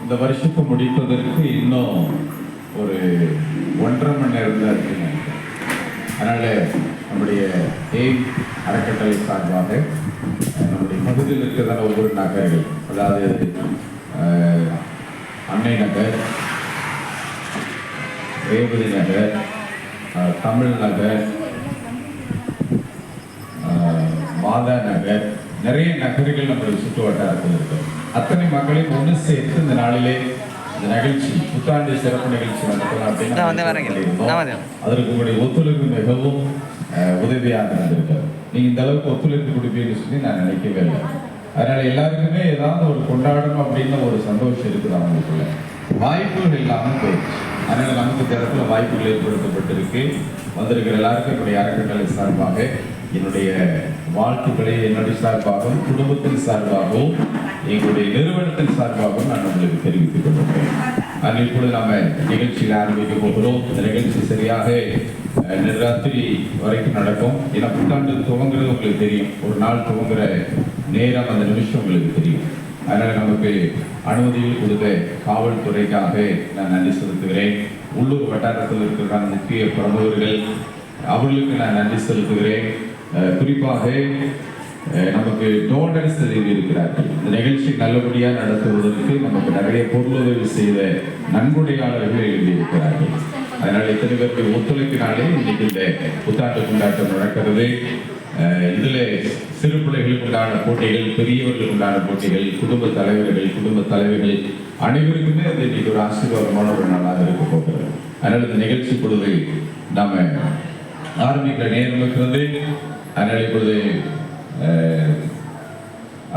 இந்த வருஷத்தை முடிப்பதற்கு இன்னும் ஒரு 1.5 மணி நேரம் தான் இருக்குன்னு நினைக்கிறேன். அதனால் நம்முடைய எய்ம் அறக்கட்டளை சார்பாக நம்முடைய பகுதியில் இருக்கிறதான ஒவ்வொரு நகர்கள், அதாவது அன்னை நகர், ரேவதி நகர், தமிழ் நகர், மாதா நகர், நிறைய நகர்கள் நம்மளுடைய சுற்று வட்டாரத்தில் இருக்கு. அத்தனை மக்களையும் ஒன்று சேர்த்து இந்த நாளிலே இந்த நிகழ்ச்சி, புத்தாண்டு சிறப்பு நிகழ்ச்சி நடத்தலாம் அப்படின்னு அதற்கு உங்களுடைய ஒத்துழைப்பு மிகவும் உதவியாக இருந்திருக்காரு. நீங்கள் இந்த அளவுக்கு ஒத்துழைப்பு கொடுப்பீங்கன்னு சொல்லி நான் நினைக்கவே இல்லை. அதனால எல்லாருக்குமே ஏதாவது ஒரு கொண்டாடணும் அப்படின்னு ஒரு சந்தோஷம் இருக்குது அவங்களுக்குள்ள. வாய்ப்புகள் இல்லாமல் போயிடுச்சு. அதனால நமக்கு இந்த இடத்துல வாய்ப்புகள் ஏற்படுத்தப்பட்டிருக்கு. வந்திருக்கிற எல்லாருக்கும் என்னுடைய அறக்கட்டளை சார்பாக என்னுடைய வாழ்த்துக்களை என்னுடைய சார்பாகவும் குடும்பத்தின் சார்பாகவும் எங்களுடைய நிறுவனத்தின் சார்பாகவும் நான் உங்களுக்கு தெரிவித்துக் கொள்கிறேன். அதில் இப்பொழுது நம்ம நிகழ்ச்சியில் ஆரம்பிக்க போகிறோம். இந்த நிகழ்ச்சி சரியாக ராத்திரி வரைக்கும் நடக்கும். ஏன்னா புத்தாண்டு துவங்குறது உங்களுக்கு தெரியும், ஒரு நாள் துவங்குற நேரம், அந்த நிமிஷம் உங்களுக்கு தெரியும். அதனால் நமக்கு அனுமதிகள் கொடுத்த காவல்துறைக்காக நான் நன்றி செலுத்துகிறேன். உள்ளூர் வட்டாரத்தில் இருக்கிற முக்கிய பிரமுகர்கள், அவர்களுக்கு நான் நன்றி செலுத்துகிறேன். குறிப்பாக நமக்கு டோனர்ஸ் இருக்கிறார்கள். இந்த நிகழ்ச்சி நல்லபடியாக நடத்துவதற்கு நமக்கு நிறைய பொருளுதவி செய்த நன்கொடையாளர்கள் எழுதியிருக்கிறார்கள். அதனால் இத்தனை பேருக்கு ஒத்துழைப்பினாலே இன்னைக்கு இந்த புத்தாண்டு கொண்டாட்டம் நடக்கிறது. இதில் சிறு பிள்ளைகளுக்கு உண்டான போட்டிகள், பெரியவர்களுக்கு உண்டான போட்டிகள், குடும்ப தலைவர்கள் அனைவருக்குமே அது இன்னைக்கு ஒரு ஆசீர்வாதமான ஒரு நாளாக இருக்க போகிறது. அதனால் இந்த நிகழ்ச்சி பொழுது நாம் ஆரம்பிக்கிற நேரம் இருக்கிறது. அதனால் இப்பொழுது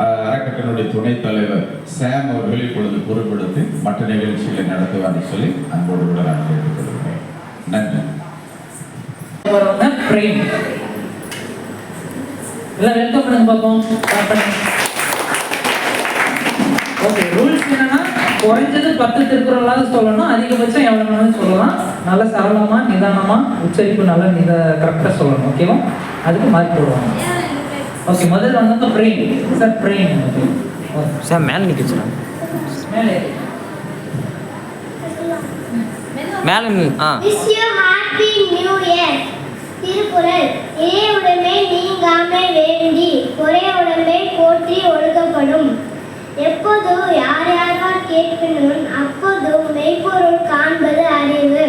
அறக்கட்டளையுடைய துணைத் தலைவர் சாம் அவர்கள் இப்பொழுது பொறுப்பெடுத்து மற்ற நிகழ்ச்சிகளை நடத்துவார்னு சொல்லி அன்போடு கூட நான் கேட்டுக்கொள்கிறேன். நன்றி. வெல்கம் பண்ணுங்க பாப்போம். ஓகே, ரூல்ஸ் என்னன்னா குறைஞ்சது 10 திருக்குறளாவது சொல்லணும், அதிகபட்சம் எவ்வளவு சொல்லலாம். நல்ல சரளமா நிதானமா உச்சரிப்பு நல்லா கரெக்டா சொல்லணும். ஓகேவா? அதுக்கு மார்க் போடுவாங்க. ஓகே, முதல்ல வந்து பிரெயின் சார். பிரெயின் சார் மேலே நிற்க மேலே Wish you happy new year. Thirukkural. இதே உடம்பை நீங்காமை வேண்டி ஒரே உடம்பை போற்றி ஒழுக்கப்படும். எப்போது யார் யாரால் கேட்கணும் அப்போது மெய்ப்பொருள் காண்பது அறிவு.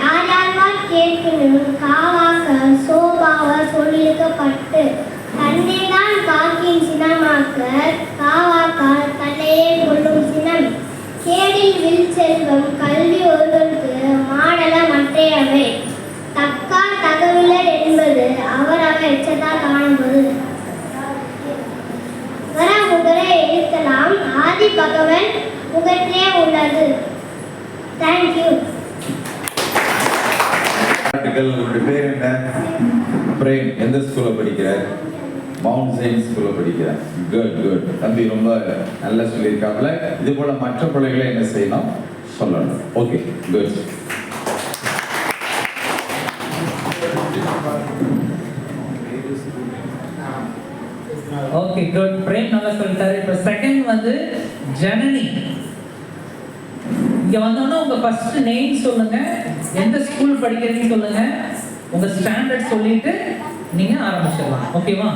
யார் யாரால் கேட்கணும் காவாக்க சோபாவ சொல்லியிருக்கப்பட்டு தன்னைதான் காக்கின் சினமாக்க காவாக்கால் தன்னையே கொள்ளும் சினம். கேடில் வில் செல்வம் கல்வி ஒருவருக்கு மாடல மற்றையவை. தக்கால் தகவலர் என்பது அவரவ எச்சத்தால் காண்பது. முகரை எழுத்தலாம் ஆதி பகவன் முகற்றே உள்ளது. தேங்க்யூ. உங்களுடைய பேர் என்ன? பிரேம். எந்த ஸ்கூல்ல படிக்கிறார்? மவுண்ட் சயின்ஸ் ஸ்கூல்ல படிக்கிறார். குட். தம்பி ரொம்ப நல்லா சொல்லியிருக்காப்புல. இது போல மற்ற பிள்ளைகளை என்ன செய்யணும் சொல்லணும். Okay, good. Okay, good. Prem நல்லா சொல்லிட்டாரு. இப்போ செகண்ட் வந்து ஜனனி. இங்க வந்தோம்னா உங்க ஃபர்ஸ்ட் நேம் சொல்லுங்க, எந்த ஸ்கூல் படிக்கிறீங்கன்னு சொல்லுங்க, உங்க ஸ்டாண்டர்ட் சொல்லிட்டு நீங்க ஆரம்பிச்சிடலாம். ஓகேவா?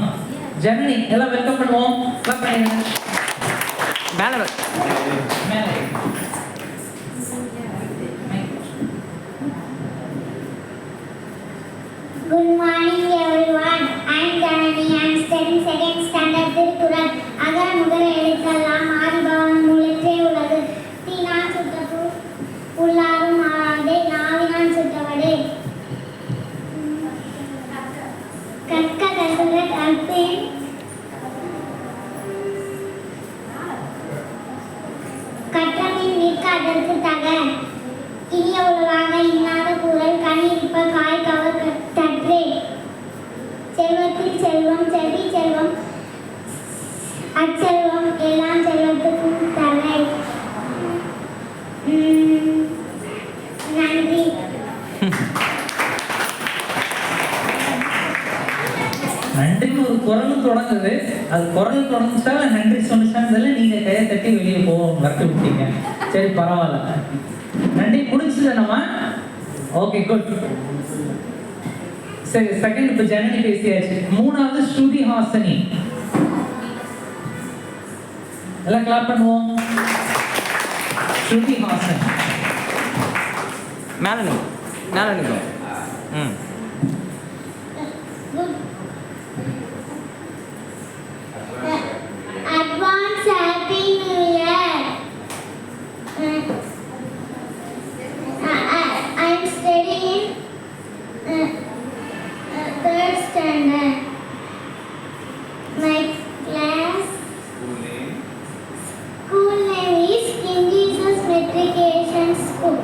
ஜனனி எல்லாம் வெல்கம் பண்ணுவோம். கிளாப் பண்ணுங்க. மேலே Good morning everyone. I am Janani. I am studying second standard Thirukkural. அகர முதல எழுத்தெல்லாம் ஆதிபகவன் மூலற்றே உள்ளது. தீனான் சுட்டபு உள்ளாரும் ஆறாதே நாவினான் சுட்டவடே. கற்க கற்க கற்பேன் கற்றமின் நிற்க அதற்கு தக. இனிய உலகாக இன்னாத குரல் கனியிருப்ப காய் கவர் தற்றே. செல்வத்தில் செல்வம் செவி செல்வம் அச்செல்வம் எல்லாம் செல்வத்துக்கும் தலை. நன்றி. நன்றின்னு ஒரு குரலும் தொடங்குது. அது குரல் தொடங்குச்சா இல்லை நன்றி சொன்னிச்சான்னு நீங்கள் கையை தட்டி வெளியே போவோம் வரட்டு விட்டீங்க. சரி பரவாயில்ல. நன்றி முடிச்சுது நம்ம. Okay good. சரி செகண்ட் இப்போ ஜனனி பேசியாச்சு. மூணாவது ஸ்ருதி ஹாசினி. எல்லாம் கிளாப் பண்ணுவோம். ஸ்ருதி ஹாசன். மேலே நிற்கும். ம். Advance Happy New Year. I'm studying third standard. My class school name is King Jesus Matriculation School.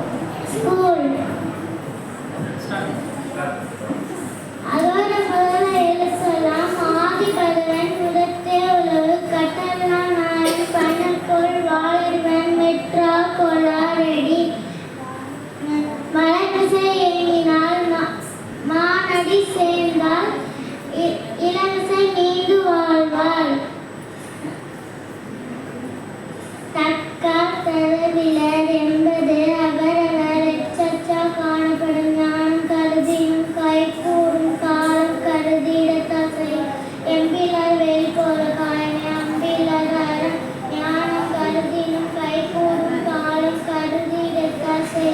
அதோட முதல்ல எழுத்தெல்லாம் ஆதி பகவன் முதத்தே உலகு கட்டலாம் நாயன் பண்ணக்கோள் வாழிடுவன் மெட்ரா கொளாரெடி மலைமிசை எண்ணினால் மானடி சேர்ந்தால் இளமிசை நீண்டு வாழ்வாள் தக்கா தரவிலர் என்பது அவரவர் எச்சச்சா காணப்படும் ஞானம் கருதியும் கைகூடும் காலம் கருதிடத்தசை எம்பிலர் வெளிப்போற காயமே அம்பிலர் ஞானம் கருதியும் கைகூடும் காலம் கருதிடத்தசை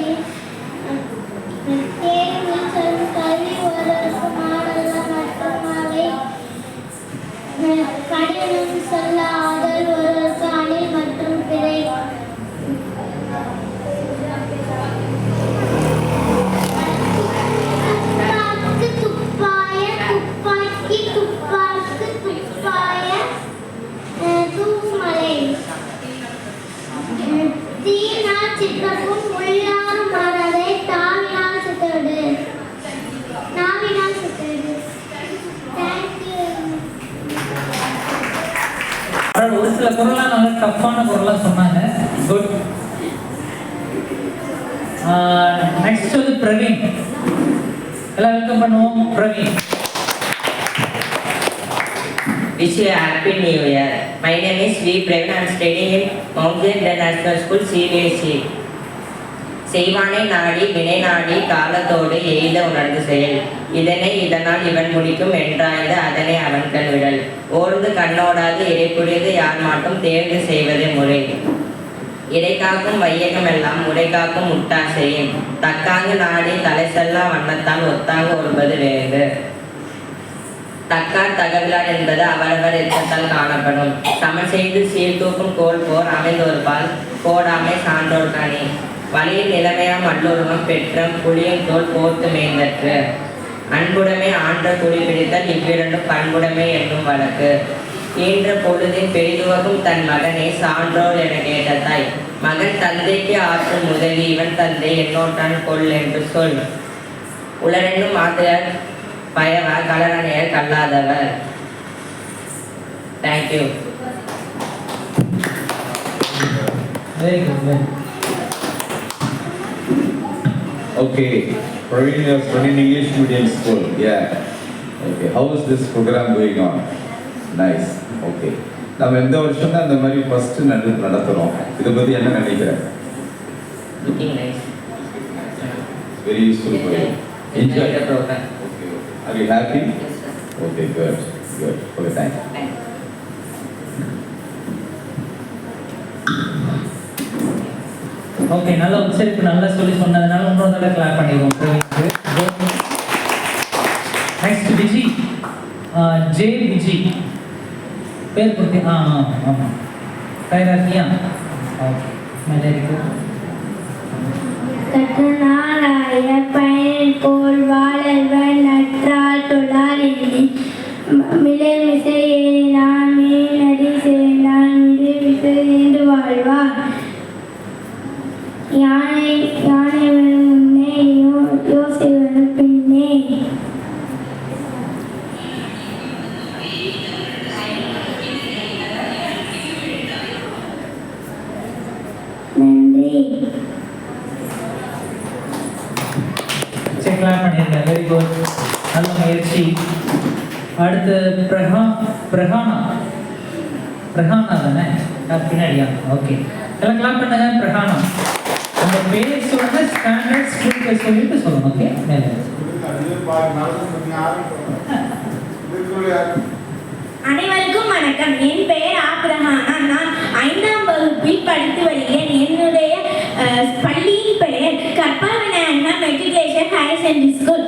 தேர்வு சொல் கல்வி ஒருவருக்கு மாடல்ல மற்றும் அவை கடினம் சொல்ல ஆதல் ஒருவருக்கு அணில் மற்றும் பிறை துப்பாய துப்பாக்கி துப்பாக்கு துப்பாய தூமலை தீனால் சிற்றப்பும் உள்ளாரும் மரதை தாவினால் சித்தோடு நாவினால் சித்தோடு. தேங்க்யூ. ஒரு சில குரலாம் நல்லா டஃப்பான குரலாக சொன்னாங்க. குட். நெக்ஸ்ட் வந்து பிரவீன். எல்லாம் வெல்கம் பண்ணுவோம். Praveen. Wish you a happy new year. My name is V. Praveen. I am studying in Mount International School, CBSE. செய்வானை நாடி வினை நாடி காலத்தோடு எய்த உணர்ந்து செயல் இதனை இதனால் இவன் முடிக்கும் என்றாய்ந்து அதனை அவன் கண் விடல் ஓர்ந்து கண்ணோடாது இறை புரிந்து யார் மாட்டும் தேர்ந்து செய்வதே முறை இறை காக்கும் வையகம் எல்லாம் முறை காக்கும் முட்டாசையும் தக்காங்கு நாடி தலை செல்லா வண்ணத்தான் ஒத்தாங்கு ஒன்பது வேறு தக்கார் தகவலார் என்பது அவரவர் எச்சத்தால் காணப்படும் சமன் செய்து சீர்தூக்கும் கோல் போர் அமைந்தோர் பால் கோடாமை சான்றோர் கனி வழியில் நிலைமையாம் வல்லுருவம் பெற்றம் புளியும் தோல் போர்த்து மேய்ந்தற்று அன்புடைமை ஆன்ற குடி பிடித்தல் இவ்விரண்டும் பண்புடைமை என்னும் வழக்கு ஈன்ற பொழுதின் பெரிதுவகும் தன் மகனை சான்றோர் என கேட்ட தாய் மகன் தந்தைக்கு ஆற்றும் உதவி இவன் தந்தை என்னோட்டான் கொள் என்று சொல் உலரென்னும் ஆத்திரர் பயவர் கலரணையர் கல்லாதவர். Thank you. Very good. Okay, Praveen is running English medium school. Yeah. Okay, how is this program going on? Nice. Okay. நம்ம எந்த வருஷம் தான் அந்த மாதிரி ஃபர்ஸ்ட் நடத்துறோம். இதை பத்தி என்ன நினைக்கிறேன்? Looking nice. Very useful for you. Enjoy the program. Okay. Are you happy? Yes, sir. Okay, good. Good. Okay, thank you. Thank you. Okay, நல்ல உச்சரிப்பு நல்லா சொல்லி சொன்னதுனால இன்னொரு தடவை கிளாப் பண்ணிடுவோம் பிரவீனுக்கு. நெக்ஸ்ட் விஜி. ஜே விஜி பேர் கொடுத்தி. ஆமாம் தயாரா இருக்கியா? ஓகே, மேலே இருக்கு. கற்றனாராய பயன் போல் வாழல்வன் நற்றால் தொழார் எண்ணி மிளை மிசை ஏறினான் மேலடி சேர்ந்தான் மிளை மிசை நீண்டு வாழ்வார் யானை முன்னே யோசிவன் பின்னே. நன்றி. சரி, கிளாப் பண்ணிருக்கேன். Very good. நல்ல முயற்சி. அடுத்து பிரகானா தானே? பின்னாடியா? ஓகே, எல்லாம் கிளாப் பண்ணுங்க. பிரகானா, உங்க பேர் சொல்லுங்க, ஸ்டாண்டர்ட் ஸ்கூல் பேர் சொல்லிட்டு சொல்லணும். ஓகே, மேலே அனைவருக்கும் வணக்கம். என் பெயர் ஆப்ரஹானா. நான் 5ஆம் வகுப்பில் படித்து வருகிறேன். என்னுடைய பள்ளியின் பெயர் Karpavinayaga matriculation higher secondary school.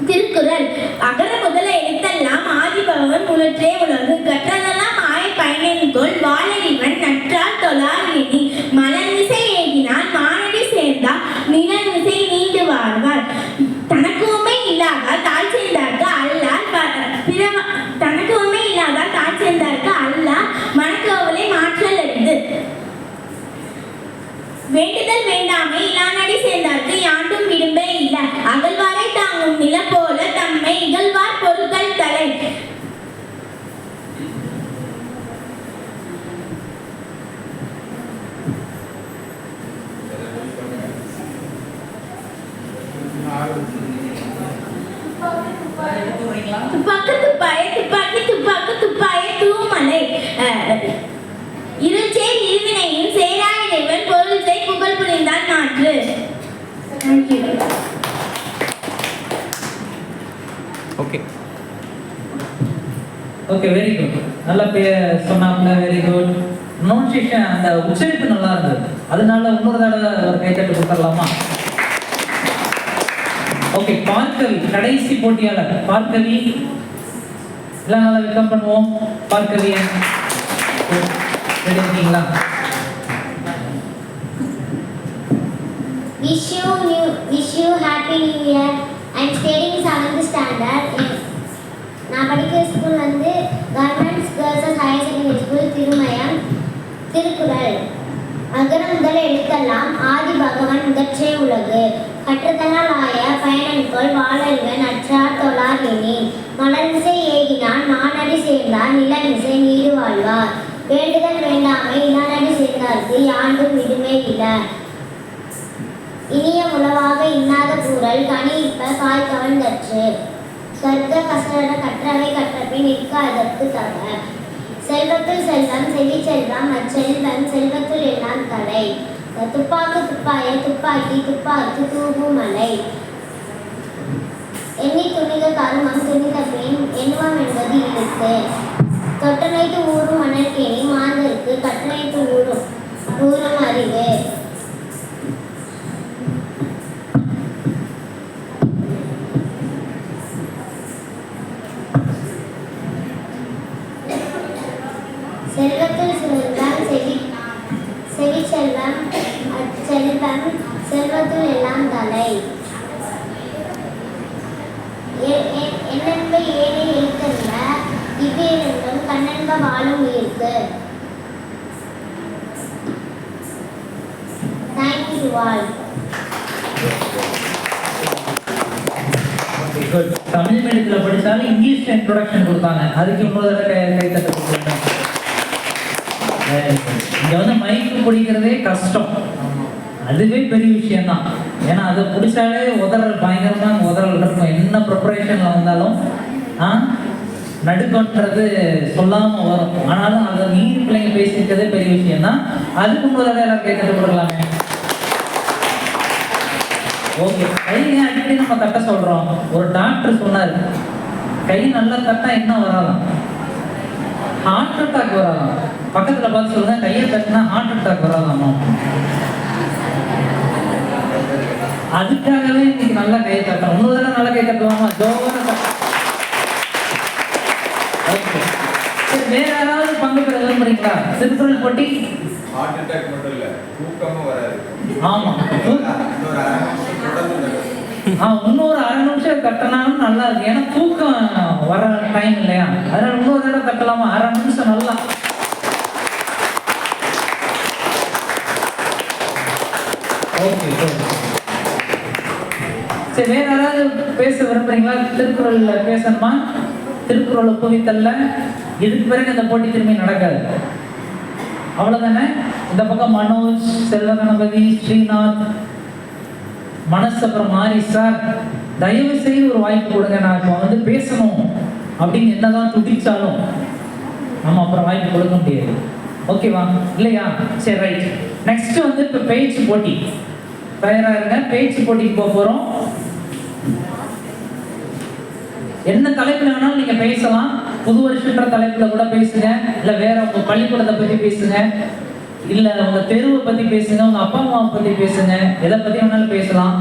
Thirukkural. அகர முதல எழுத்தெல்லாம் ஆதிபகவன் முதற்றே உலகு. கற்றதெல்லாம் ஆய பயனென்கொள் வாழறிவன் நற்றால் தொழார் எண்ணி. மலர் மிசை ஏகினான் மானடி சேர்ந்தார் நிழல் மிசை நீண்டு வாழ்வார். தனக்கு உண்மை இல்லாதால் தாழ் சேர்ந்தார்க்கு அல்லால் தனக்கு உண்மை இல்லாதால் தாழ் சேர்ந்தார்க்கு அல்லாஹ் மனக்கோவலை மாற்றல் அறிந்து. வேண்டுதல் வேண்டாமை இலானடி சேர்ந்தார்க்கு யாண்டும் விரும்பே இல்லை. அகழ்வாரை தாங்கும் நில போல தம்மை இகழ்வார் பொருட்கள் தலை. துப்பாக்கு துப்பாய துப்பாக்கி துப்பாக்கு துப்பாய தூமலை. இருச்சேர் இருவினையும் சேராய தேவன் பொருள் செய் புகழ் புரிந்தான் நாற்று. Okay okay, very good. நல்லா சொன்னாங்க, வெரி குட். ப்ரொனன்சியேஷன், அந்த உச்சரிப்பு நல்லா இருந்தது. அதனால இன்னொரு தடவை ஒரு கைத்தட்டு கொடுத்துடலாமா? ஓகே, பார்க்கவி கடைசி போட்டியாளர் பார்க்கவி. எல்லாம் நல்லா வெல்கம் பண்ணுவோம். பார்க்கவி ரெடி இருக்கீங்களா? Wish you happy new year. I'm studying 7th standard. நான் படிக்கிற ஸ்கூல் வந்து government girls higher secondary school Thirumayam. Thirukkural. அகர முதல எழுத்தெல்லாம் ஆதி பகவன் முதற்றே உலகு. கற்றதனால் ஆய பயனன்கொள் வாழறிவன் நற்றார் தொழார் எண்ணி. மலர்மிசை ஏகினான் மானடி சேர்ந்தார் நிலமிசை நீடு வாழ்வார். வேண்டுதல் வேண்டாமை இனானடி சேர்ந்தார்க்கு யாண்டும் விடுமே இல்லை. இனிய உளவாக இன்னாத கூறல் கனியிற்ப காய் கவர்ந்தற்று. கற்க கசட கற்றவை கற்றபின் நிற்க அதற்கு தக. செல்வத்துள் செல்வம் செவி செல்வம் அச்செல்வம் செல்வத்துள் எல்லாம் தலை. துப்பாக்கு துப்பாய துப்பாக்கி துப்பாக்கு தூகுமலை. எண்ணி துணிக கருமம் துணித பின் எண்ணுவம் என்பது இழுத்து. தொட்டனைத்து ஊரும் மணற்கேணி மாந்தருக்கு கட்டணைத்து ஊரும் அறிவு. செல்வத்தில் செல்வம் செவி செல்வம் அச்செல்வம் செல்வத்துள் எல்லாம் தலை. என்னென்ப ஏழை எழுத்தல்ல இவ்வேறென்றும் கண்ணென்ப வாழும் உயிர்க்கு. Thank you all. தமிழ் மீடியத்தில் படித்தாலும் இங்கிலீஷ்ல இன்ட்ரோடக்ஷன் கொடுத்தாங்க. அதுக்கு இன்னொரு தடவை கைத்தட்ட கொடுத்தாங்க. இங்க வந்து மைக்கு பிடிக்கிறதே கஷ்டம், அதுவே பெரிய விஷயம் தான். ஏன்னா அதை பிடிச்சாலே உதறல் பயங்கரமாக உதறல் இருக்கும். என்ன ப்ரிப்பரேஷன்ல வந்தாலும் நடுக்கன்றது சொல்லாம வரும். ஆனாலும் அதை நீர் பிள்ளைங்க பேசிக்கிறதே பெரிய விஷயம் தான். அதுக்கு முதல்ல எல்லாம் கைத்தட்ட கொடுக்கலாமே. ஓகே, கையை அடிக்கடி நம்ம தட்ட சொல்றோம். ஒரு டாக்டர் சொன்னார், கை நல்லா தட்டா என்ன வராதான்? Heart attack வராதான். பக்கத்துல பார்த்து சொல்லுங்க, கையை தட்டினா ஹார்ட் அட்டாக் வராதாமா? அதுக்காகவே இன்னைக்கு நல்லா கையை தட்டணும். இன்னொரு தடவை நல்லா கை தட்டுவாமா? ஜோர. ஓகே, சரி, வேற யாராவது பங்கு பெற விரும்புறீங்களா? திருக்குறள் போட்டி. ஹார்ட் அட்டாக் மட்டும் இல்ல, தூக்கமும் வராது. ஆமா, இன்னொரு அரை நிமிஷம் கட்டினாலும் நல்லா இருக்கு. ஏன்னா தூக்கம் வர டைம் இல்லையா, அதனால இன்னொரு தடவை கட்டலாமா? அரை நிமிஷம் நல்லா. ஓகே, சரி, வேற யாராவது பேச விரும்புறீங்களா? திருக்குறள்ல பேசணுமா? திருக்குறள் ஒப்புவித்தல்ல. இதுக்கு பிறகு இந்த போட்டி திரும்பி நடக்காது, அவ்வளவுதானே. இந்த பக்கம் மனோஜ், செல்வ கணபதி, ஸ்ரீநாத், மனசு, அப்புறம் மாரி சார், தயவு செய்து ஒரு வாய்ப்பு கொடுங்க. நான் இப்போ வந்து பேசணும் அப்படின்னு என்னதான் துடிச்சாலும் நம்ம அப்புறம் வாய்ப்பு கொடுக்க முடியாது. ஓகேவா? இல்லையா? சரி, ரைட். நெக்ஸ்ட் வந்து இப்போ பேச்சு போட்டி. தயாரா இருங்க. பேச்சு போட்டிக்கு போக போறோம். என்ன தலைப்புல வேணாலும் நீங்க பேசலாம். புது வருஷன்ற தலைப்புல கூட பேசுங்க, இல்ல வேற உங்க பள்ளிக்கூடத்தை பத்தி பேசுங்க, இல்ல உங்க தெருவை பத்தி பேசுங்க, உங்க அப்பா அம்மாவை பத்தி பேசுங்க, எதை பத்தி வேணாலும் பேசலாம்.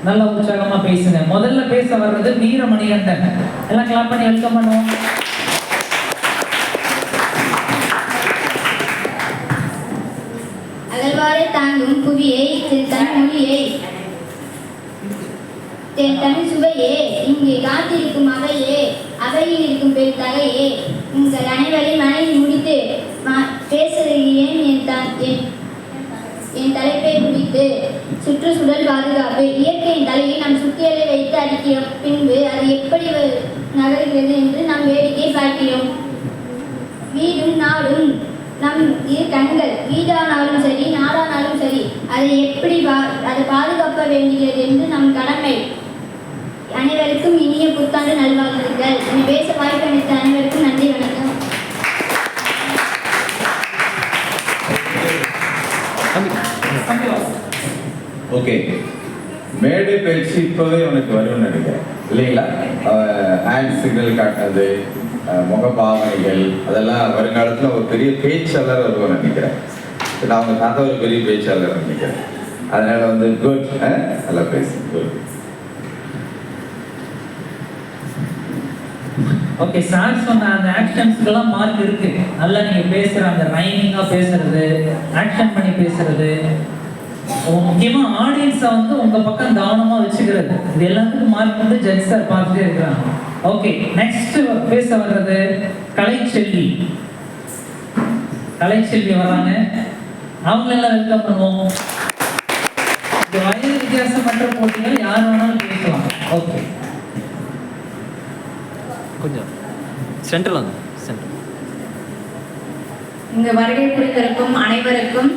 நல்ல உற்சாகமா பேசுங்க. முதல்ல பேச வர்றது வீரமணிகண்டன். எல்லாம் கிளாப் பண்ணி வெல்கம் பண்ணுவோம். அகழ்வாரை தாங்கும் புவியை தன் மொழியை தமிழ் சுவையே இங்கே காத்திருக்கும் அவையே அவையில் இருக்கும் பெரு தகையே உங்கள் அனைவரையும் மனைவி முடித்து பேசுகிறேன். என் தலைப்பை குறித்து சுற்றுச்சூழல் பாதுகாப்பு. இயற்கையின் தலையை நம் சுத்தியலை வைத்து அடிக்கிறோம். பின்பு அது எப்படி நகர்கிறது என்று நாம் வேடிக்கை பார்க்கிறோம். வீடும் நாடும் நம் இரு கண்கள். வீடானாலும் சரி, நாடானாலும் சரி, அதை எப்படி அதை பாதுகாக்க வேண்டியது என்று நம் கடமை. அனைவருக்கும் இனிய புத்தாண்டு நல்வாழ்த்துக்கள். என்னை பேச வாய்ப்பு அளித்த அனைவருக்கும் நன்றி, வணக்கம். ஓகே, மேடை பயிற்சி இப்போவே உனக்கு வரும்னு நினைக்கிறேன் இல்லைங்களா? ஹேண்ட் சிக்னல் காட்டுறது, முகபாவனைகள், அதெல்லாம் வருங்காலத்தில் ஒரு பெரிய பேச்சாளர் வருவோம்னு நினைக்கிறேன். நான் அவங்க தாத்தா ஒரு பெரிய பேச்சாளர் நினைக்கிறேன். அதனால வந்து குட், நல்லா பேசு, குட். ஓகே, சார் சொன்ன அந்த ஆக்ஷன்ஸ்க்கெல்லாம் மார்க் இருக்கு. நல்லா நீங்க பேசுற அந்த ரைமிங்கா பேசுறது, ஆக்ஷன் பண்ணி பேசுறது, முக்கியமா ஆடியன்ஸை வந்து உங்க பக்கம் கவனமா வச்சுக்கிறது, இது எல்லாத்துக்கும் மார்க் வந்து ஜட்ஜ் சார் பார்த்துட்டே இருக்கிறாங்க. ஓகே, நெக்ஸ்ட் பேச வர்றது கலைச்செல்வி. கலைச்செல்வி வராங்க. அவங்களெல்லாம் வெல்கம் பண்ணுவோம். இந்த வயது வித்தியாசமற்ற போட்டிகள் யார் வேணாலும் பேசலாம். ஓகே, கொஞ்சம் சென்ட்ரல் வந்து சென்ட்ரல். இங்கு வருகை புரிந்திருக்கும் அனைவருக்கும்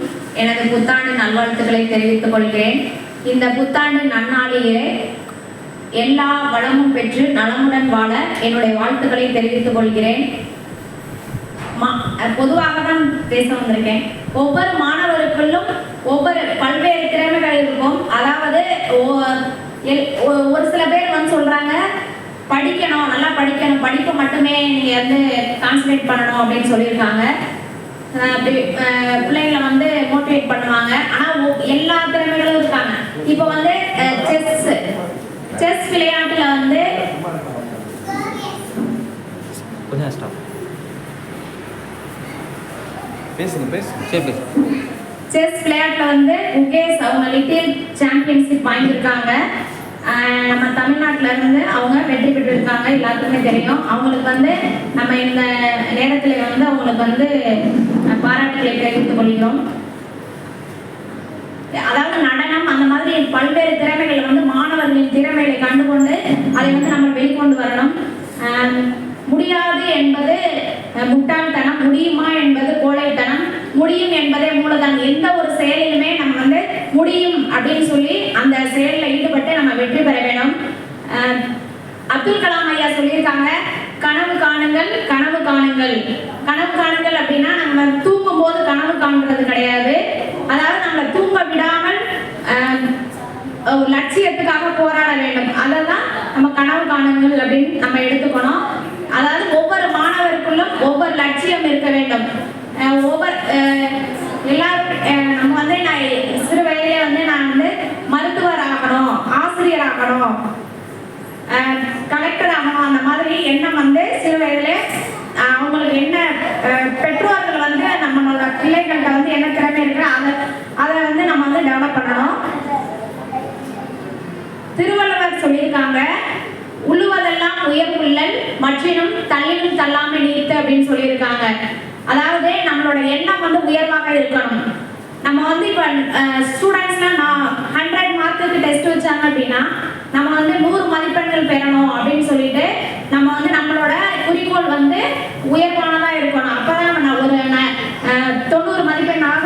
எனது புத்தாண்டு நல்வாழ்த்துக்களை தெரிவித்துக் கொள்கிறேன். இந்த புத்தாண்டு நன்னாளிலே எல்லா வளமும் பெற்று நலமுடன் வாழ என்னுடைய வாழ்த்துக்களை தெரிவித்துக் கொள்கிறேன். பொதுவாக தான் பேச வந்திருக்கேன். ஒவ்வொரு மாணவருக்குள்ளும் பல்வேறு திறமைகள் இருக்கும். அதாவது ஒரு சில பேர் வந்து சொல்றாங்க, படிக்கணும், நல்லா படிக்கணும், படிப்பு மட்டுமே நீங்க வந்து கான்சன்ட்ரேட் பண்ணணும் அப்படின்னு சொல்லியிருக்காங்க. பிள்ளைங்களை வந்து மோட்டிவேட் பண்ணுவாங்க. ஆனா எல்லா திறமைகளும் இருக்காங்க. இப்போ வந்து செஸ் விளையாட்டுல வந்து கொஞ்சம் ஸ்டாப் பேசுங்க. சரி பேசு. செஸ் விளையாட்டுல வந்து முகேஷ் அவங்க லிட்டில் சாம்பியன்ஷிப் வாங்கியிருக்காங்க. நம்ம தமிழ்நாட்டில இருந்து அவங்க வெற்றி பெற்றிருக்காங்க, எல்லாத்துக்குமே தெரியும். அவங்களுக்கு வந்து நம்ம இந்த நேரத்துல வந்து அவங்களுக்கு வந்து பாராட்டுகளை தெரிவித்துக் கொள்கிறோம். அதாவது நடனம் அந்த மாதிரி பல்வேறு திறமைகளை வந்து மாணவர்களின் திறமைகளை கண்டுகொண்டு அதை வந்து நம்ம வெளிக்கொண்டு வரணும். முடியாது என்பது முட்டாள்தனம், முடியுமா என்பது கோழைத்தனம், முடியும் என்பதே மூலதனம். எந்த ஒரு செயலிலுமே நம்ம வந்து முடியும் அப்படின்னு சொல்லி அந்த செயலில் ஈடுபட்டு நம்ம வெற்றி பெற வேணும். அப்துல் கலாம் ஐயா சொல்லியிருக்காங்க, கனவு காணுங்கள், கனவு காணுங்கள். கனவு காணுங்கள் அப்படின்னா நம்ம தூங்கும் போது கனவு காண்றது கிடையாது. அதாவது நம்மளை தூங்க விடாமல் லட்சியத்துக்காக போராட வேண்டும். அதெல்லாம் நம்ம கனவு காணுங்கள் அப்படின்னு நம்ம எடுத்துக்கணும். அதாவது ஒவ்வொரு மாணவருக்குள்ளும் ஒவ்வொரு லட்சியம் இருக்க வேண்டும். எல்லாரும் நம்ம வந்து நான் சிறு வயதிலே வந்து நான் வந்து மருத்துவர் ஆகணும், ஆசிரியர் ஆகணும், கலெக்டர் ஆகணும், அந்த மாதிரி எண்ணம் வந்து சிறு வயதிலே அவங்களுக்கு என்ன பெற்றோர்கள் வந்து நம்மளோட பிள்ளைகள்கிட்ட வந்து என்ன திறமை இருக்கு அதை வந்து நம்ம வந்து டெவலப் பண்ணணும். திருவள்ளுவர் சொல்லியிருக்காங்க, உழுவதெல்லாம் உயர்வுள்ளல் மற்றினும் தள்ளினும் தள்ளாமை நீர்த்து அப்படின்னு சொல்லியிருக்காங்க. அதாவது நம்மளோட எண்ணம் வந்து உயர்வாக இருக்கணும். நம்ம வந்து இப்போ ஸ்டூடெண்ட்ஸ்லாம் 100 மார்க்குக்கு டெஸ்ட் வச்சாங்க அப்படின்னா நம்ம வந்து 100 மதிப்பெண்கள் பெறணும் அப்படின்னு சொல்லிட்டு நம்ம வந்து நம்மளோட குறிக்கோள் வந்து உயர்வானதாக இருக்கணும். அப்போதான் நம்ம ஒரு 90 மதிப்பெண்ணாக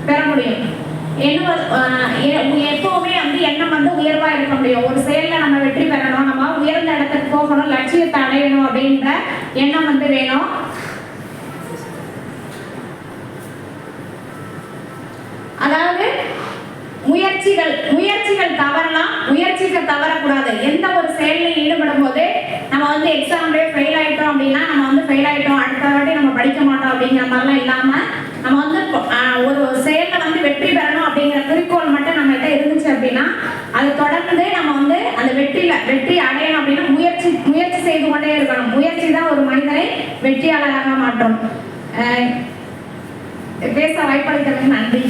பெற முடியும். எப்பவுமே வந்து எண்ணம் வந்து உயர்வா இருக்க முடியும். ஒரு செயல்ல நம்ம வெற்றி பெறணும், நம்ம உயர்ந்த இடத்துக்கு போகணும், லட்சியத்தை அடையணும் அப்படின்ற எண்ணம் வந்து வேணும். அதாவது முயற்சிகள் தவறலாம், முயற்சிக்கு தவறக்கூடாது. எந்த ஒரு செயலில் ஈடுபடும் போது நம்ம வந்து எக்ஸாம்லேயே ஃபெயில் ஆயிட்டோம் அப்படின்னா நம்ம வந்து ஃபெயில் ஆயிட்டோம், அடுத்த வாட்டி நம்ம படிக்க மாட்டோம் அப்படிங்கிற மாதிரிலாம் இல்லாம நம்ம வந்து ஒரு செயலில் வந்து வெற்றி பெறணும் அப்படிங்கிற குறிக்கோள் மட்டும் நம்மகிட்ட இருந்துச்சு அப்படின்னா அதை தொடர்ந்து நம்ம வந்து அந்த வெற்றி அடையணும் அப்படின்னா முயற்சி செய்து கொண்டே இருக்கணும். முயற்சி தான் ஒரு மனிதனை வெற்றியாளராக மாற்றும். பேச வாய்ப்பளித்ததற்கு நன்றி.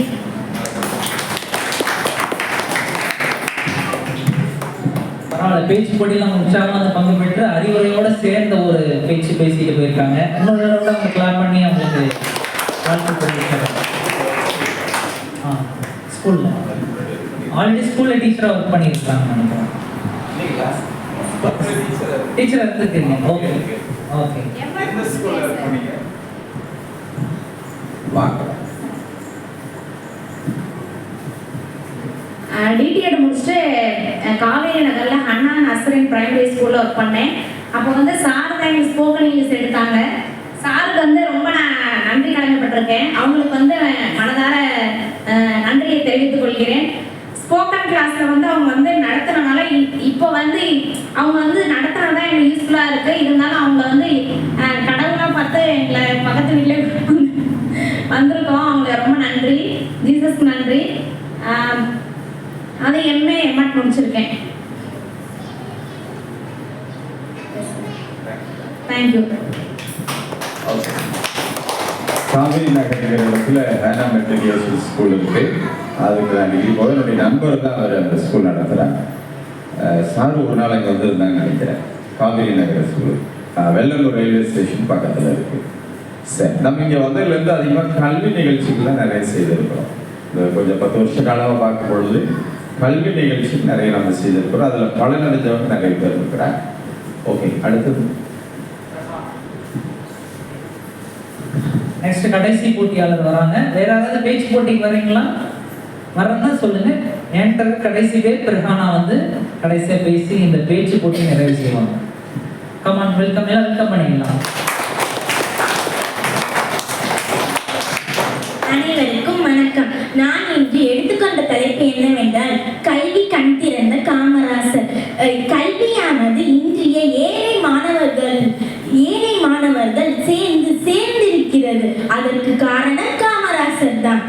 பேச்சு போட்டியில் அவங்க உற்சாகமாக பங்கு பெற்று அறிவுரையோட சேர்ந்த ஒரு பேச்சு பேசிட்டு போயிருக்காங்க. இன்னொரு தடவை அவங்க கிளாப் பண்ணி அவங்களுக்கு வாழ்த்து தெரிவிக்கிறாங்க. ஸ்கூலில் ஆல்ரெடி ஸ்கூலில் டீச்சராக ஒர்க் பண்ணியிருக்காங்க நினைக்கிறேன். டீச்சராக இருந்துருக்கீங்க. Okay okay. டிடிஎட் முடிச்சுட்டு காவேரி நகரில் அண்ணா நர்சரின் பிரைமரி ஸ்கூலில் ஒர்க் பண்ணேன். அப்போ வந்து சார் தான் எங்கள் ஸ்போக்கன் இங்கிலீஷ் எடுத்தாங்க. சாருக்கு வந்து ரொம்ப நான் நன்றி கடமைப்பட்டிருக்கேன். அவங்களுக்கு வந்து மனதார நன்றியை தெரிவித்துக் கொள்கிறேன். ஸ்போக்கன் கிளாஸில் வந்து அவங்க வந்து நடத்துறதுனால இப்போ வந்து அவங்க வந்து நடத்துறது தான் எனக்கு யூஸ்ஃபுல்லாக இருக்குது. இருந்தாலும் அவங்க வந்து கடவுளாக பார்த்து எங்களை பக்கத்து வீட்டில் வந்திருக்கோம். அவங்களுக்கு ரொம்ப நன்றி. ஜீசஸ்க்கு நன்றி. அது எம்எட் முடிச்சிருக்கேன். தேங்க்யூ. காவேரி நகர் இடத்துல ஹேனா மெட்ரிகுலேஷன் ஸ்கூல் இருக்கு. அதுக்கு நான் டிகிரி போக என்னுடைய நண்பர் தான் அவர் அந்த ஸ்கூல் நடத்துகிறாங்க. சார் ஒரு நாள் அங்கே வந்திருந்தாங்கன்னு நினைக்கிறேன். காவேரி நகர் ஸ்கூல் வெள்ளலூர் ரயில்வே ஸ்டேஷன் பக்கத்தில் இருக்கு. சரி, நம்ம இங்கே வந்ததுலேருந்து அதிகமாக கல்வி நிகழ்ச்சிகள்லாம் நிறைய செய்திருக்கிறோம். இந்த கொஞ்சம் 10 வருஷ காலமாக பார்க்கும் பொழுது கல்வி நிகழ்ச்சிகள் நிறைய நம்ம செய்திருக்கிறோம். அதில் பலனடைஞ்சவங்க நிறைய பேர் இருக்கிறாங்க. ஓகே, அடுத்தது நெக்ஸ்ட் கடைசி போட்டியாளர் வராங்க. வேற யாராவது பேச்சு போட்டிக்கு வரீங்களா? வரணும்னா சொல்லுங்க. என்கிட்ட கடைசி பேர் பிரகானா வந்து கடைசியாக பேசி இந்த பேச்சு போட்டி நிறைவு செய்வாங்க. Come on, welcome. எல்லாம் வெல்கம் பண்ணிக்கலாம். அனைவருக்கும் வணக்கம். நான் இன்று எடுத்துக்கொண்ட தலைப்பு என்னவென்றால் கல்வி கண் திறந்த காமராசர். கல்வியானது இன்றைய ஏழை மாணவர்கள் சேர்ந்திருக்கிறது. அதற்கு காரணம் காமராசர் தான்.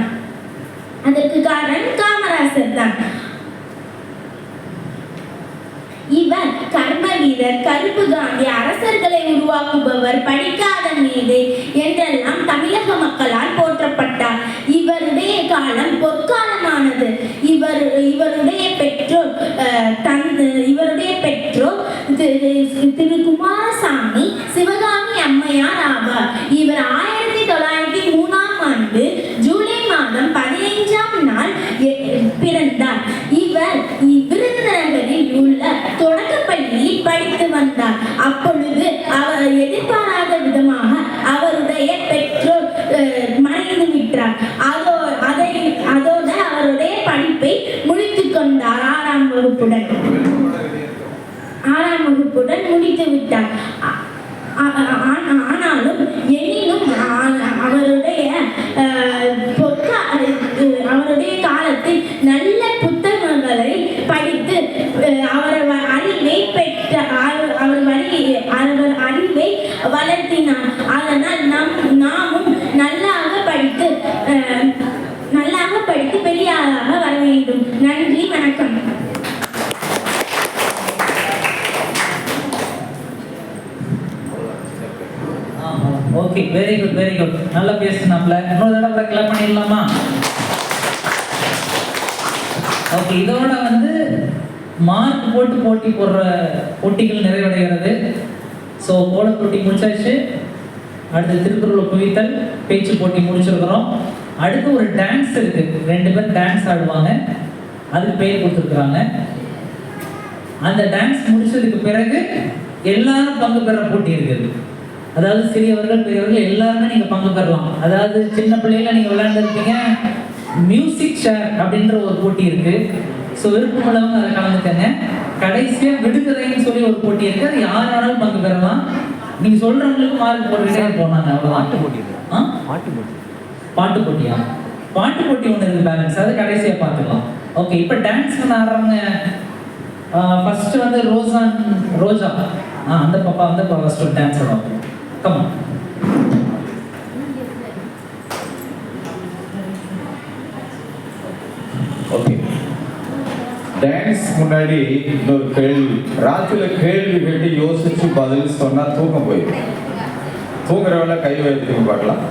இவர் கர்ம வீரர், கருப்பு காந்தி, அரசர்களை உருவாக்குபவர், படிக்காத மேதை என்றெல்லாம் தமிழக மக்களால் போற்றப்பட்டார். இவருடைய காலம் பொற்காலமானது. இவருடைய பெற்றோர் திரு குமாரசாமி, சிவகாமி அம்மையார் ஆவார். இவர் 1903ஆம் ஆண்டு ஜூலை மாதம் 15ஆம் நாள் பிறந்தார். இவர் விருதுநகரில் உள்ள தொடக்கப்பள்ளியில் படித்து வந்தார். அப்பொழுது அவர் எதிர்பாராத விதமாக அவருடைய பெற்றோர் மறைந்து விட்டார். அதோடு அவருடைய படிப்பை முடித்துக் கொண்டார். 6ஆம் வகுப்புடன் முடித்து விட்டார். ஆனாலும் எனினும் அவருடைய காலத்தில் நல்ல புத்தகங்களை படித்து அவர் அறிவை வளர்த்தினார். அதனால் நாமும் நல்லாக படித்து பெரிய ஆளாக வர வேண்டும். நன்றி, வணக்கம். Okay, very good. நல்லா பேசுனாப்ல. இன்னொரு தடவை கிளப் பண்ணிடலாமா? ஓகே, இதோட வந்து மார்க் போட்டு போட்டி போடுற போட்டிகள் நிறைவடைகிறது. ஸோ கோல போட்டி முடிச்சாச்சு. அடுத்து திருக்குறள் குவித்தல் பேச்சு போட்டி முடிச்சிருக்கிறோம். அடுத்து ஒரு டான்ஸ் இருக்கு. 2 பேர் டான்ஸ் ஆடுவாங்க. அதுக்கு பெயர் கொடுத்துருக்குறாங்க. அந்த டான்ஸ் முடிச்சதுக்கு பிறகு எல்லாரும் பங்கு பெற போட்டி இருக்குது. அதாவது சிறியவர்கள் பெரியவர்கள் எல்லாருமே நீங்கள் பங்கு பெறலாம். அதாவது சின்ன பிள்ளைகளை நீங்கள் விளையாண்டுருப்பீங்க. மியூசிக் ஷேர் அப்படின்ற ஒரு போட்டி இருக்கு. ஸோ விருப்பம் உள்ளவங்க அதை கலந்துக்கங்க. கடைசியாக விடுகதைன்னு சொல்லி ஒரு போட்டி இருக்கு. அது யார் வேணாலும் பங்கு பெறலாம். நீங்க சொல்றவங்களுக்கு மார்க் போட்டுட்டே போனாங்க அவ்வளவுதான். பாட்டு போட்டி இது. ஆ? பாட்டு போட்டி. பாட்டு போட்டியா? பாட்டு போட்டி ஒன்று இருக்கு பேலன்ஸ், அது கடைசியா பார்த்துக்கலாம். ஓகே, இப்போ டான்ஸ் பண்ண ஆடுறவங்க ஃபர்ஸ்ட் வந்து ரோஜா அந்த பாப்பா வந்து ஃபர்ஸ்ட் டான்ஸ் ஆடுவாங்க. Come on. ஓகே, டான்ஸ் முன்னாடி இன்னொரு கேள்வி. ராத்திரில கேள்வி கேட்டு யோசிச்சு பதில் சொன்னா தூக்கம் போயிடும். தூங்குறவங்கள கை உயர்த்துங்க பார்க்கலாம்.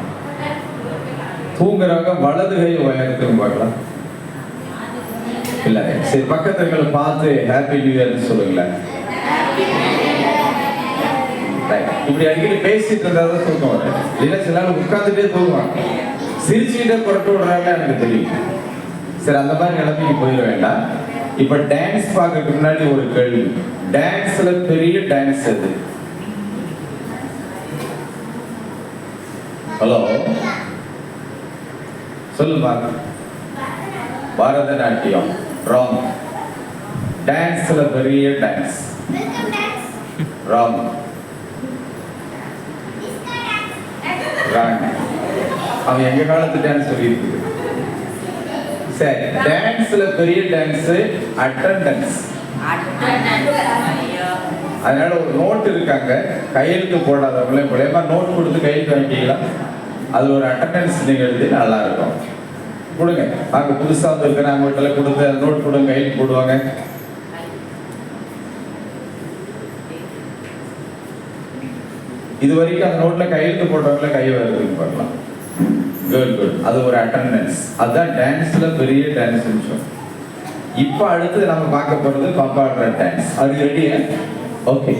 தூங்குறவங்க வலது கை உயர்த்துங்க பார்க்கலாம். இல்ல சரி, பக்கத்துல பார்த்து ஹாப்பி நியூ இயர்னு சொல்லுங்களேன். இப்படி அடிக்கடி பேசிட்டு இருந்தாதான் தூக்கம் வரும். இல்லைன்னா சில நாள் உட்காந்துட்டே தூங்குவாங்க. சிரிச்சுக்கிட்டே புரட்டு விடுறாங்க எனக்கு தெரியும். சரி, அந்த மாதிரி நிலைமைக்கு போயிட வேண்டாம். இப்ப டான்ஸ் பார்க்கறதுக்கு முன்னாடி ஒரு கேள்வி. டான்ஸ்ல பெரிய டான்ஸ் எது? ஹலோ சொல்லுமா. பரதநாட்டியம். ராங். டான்ஸ்ல பெரிய டான்ஸ் ராங். ராங். அவன் எங்க காலத்து டான்ஸ் சொல்லியிருக்கு. சரி, டான்ஸ்ல பெரிய டான்ஸ் அட்டெண்டன்ஸ். அதனால ஒரு நோட் இருக்காங்க, கையெழுத்து போடாதவங்களே மூலமா நோட் கொடுத்து கையெழுத்து வாங்கிக்கலாம். அது ஒரு அட்டெண்டன்ஸ் நீங்க எழுதி நல்லா இருக்கும். கொடுங்க, அங்க புதுசா வந்து இருக்கிறாங்க வீட்டுல கொடுத்து நோட் கொடுங்க, கையெழுத்து போடுவாங்க. இது வரைக்கும் அந்த நோட்ல கையெழுத்து போடுறவங்கள கை வருதுன்னு பார்க்கலாம். குட் குட், அது ஒரு அட்டெண்டன்ஸ். அதுதான் டான்ஸ்ல பெரிய டான்ஸ் விஷயம். இப்போ அடுத்து நம்ம பார்க்க போறது பாப்பா ஆடுற டான்ஸ். அது ரெடியா? ஓகே.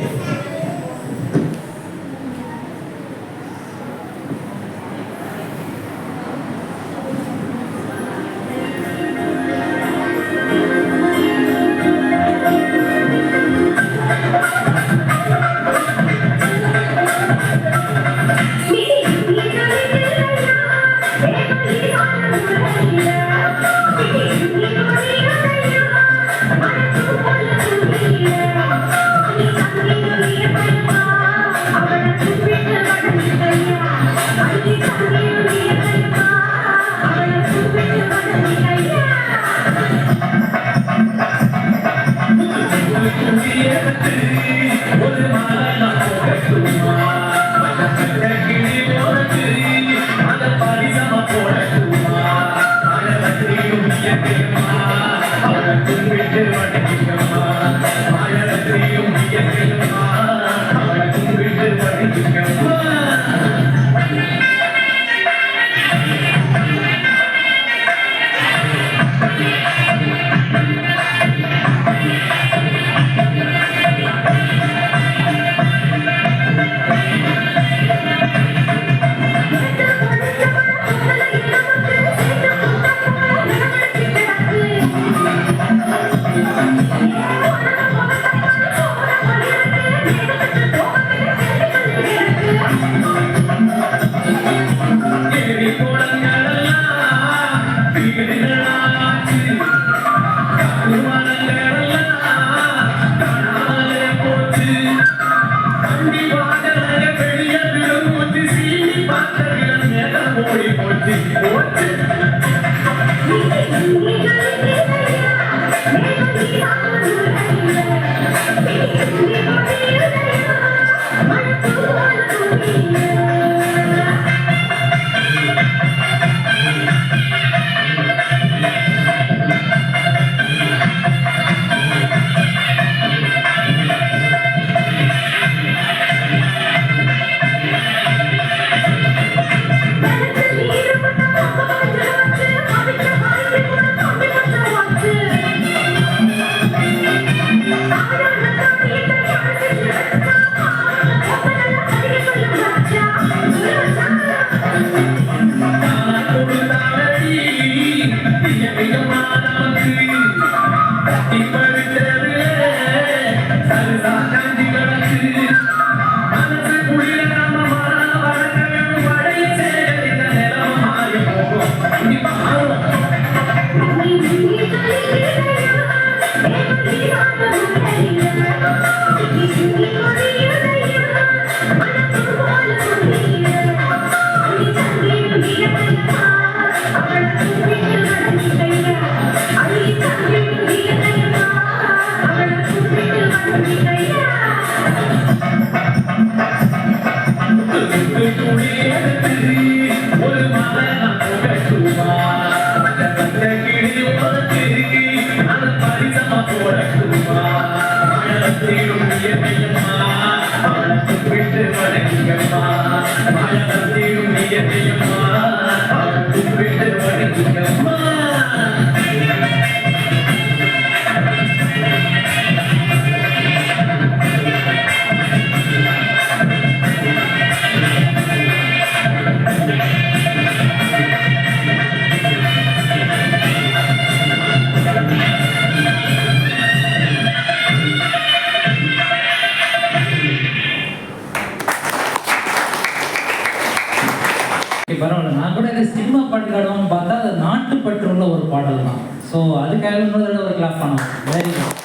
பரவாயில்ல, நான் கூட இந்த சினிமா பாட்டு ஆடுவான்னு பார்த்தா அது நாட்டுப்பற்று உள்ள ஒரு பாடல் தான். ஸோ அதுக்காக இன்னொரு ஒரு கிளாப் பண்ணலாம். Very good.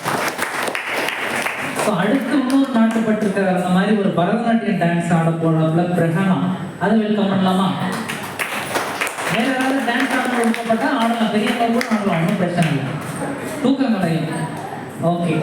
ஸோ அடுத்து இன்னொரு நாட்டுப்பற்று இருக்கிற அந்த மாதிரி ஒரு பரதநாட்டியம் டான்ஸ் ஆட போறாப்புல பிரகனா, அதை வெல்கம் பண்ணலாமா? வேற ஏதாவது டான்ஸ் ஆட விருப்பப்பட்டா ஆடலாம், பெரியவங்க கூட ஆடலாம், ஒன்றும் பிரச்சனை இல்லை. தூக்கம் கலையும். ஓகே.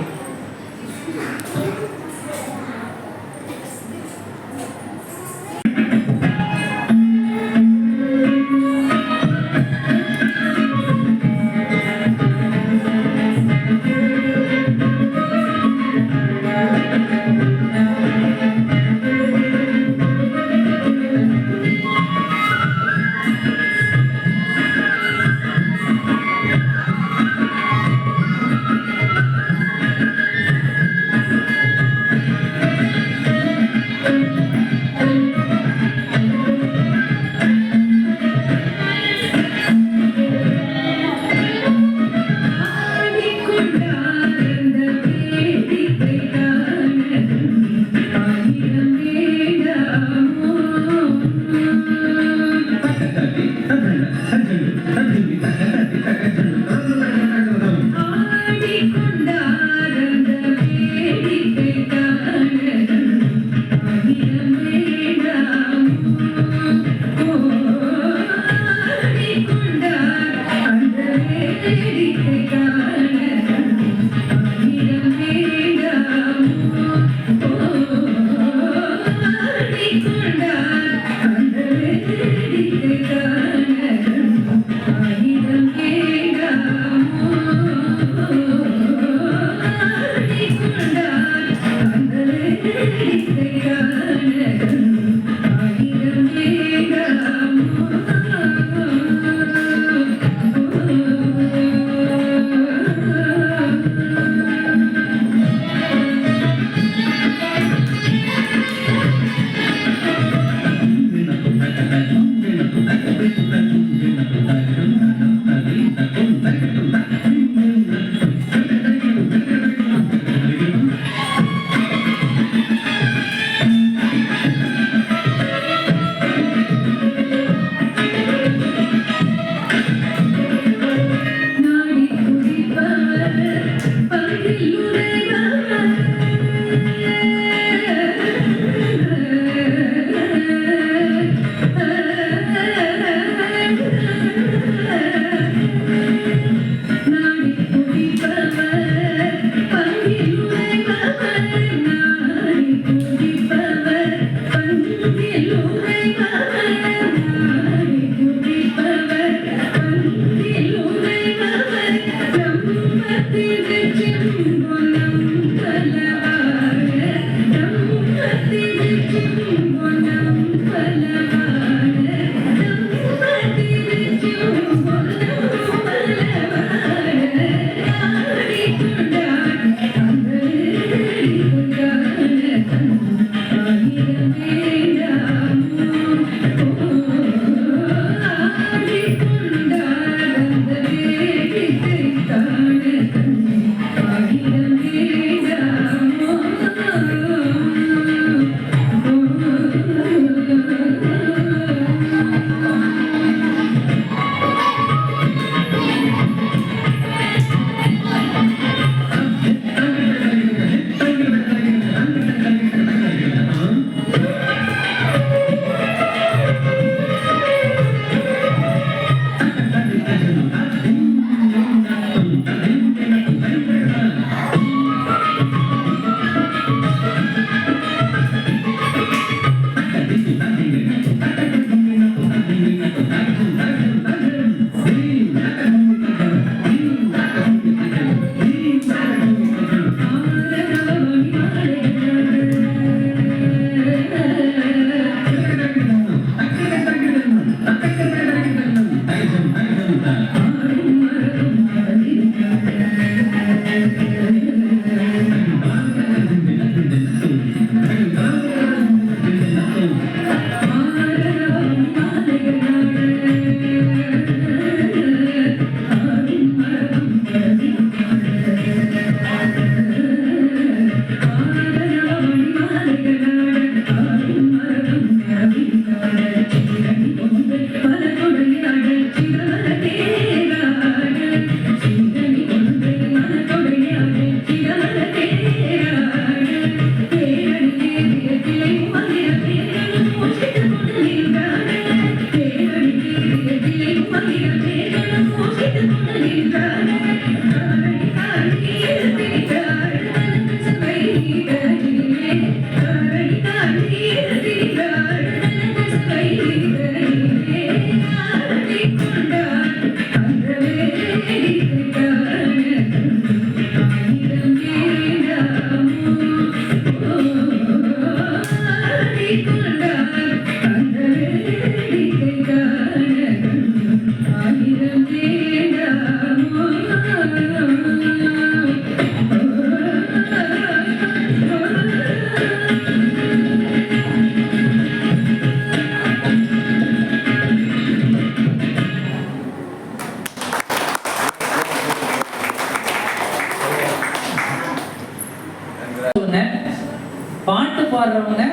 பாட்டு பாடுறவங்க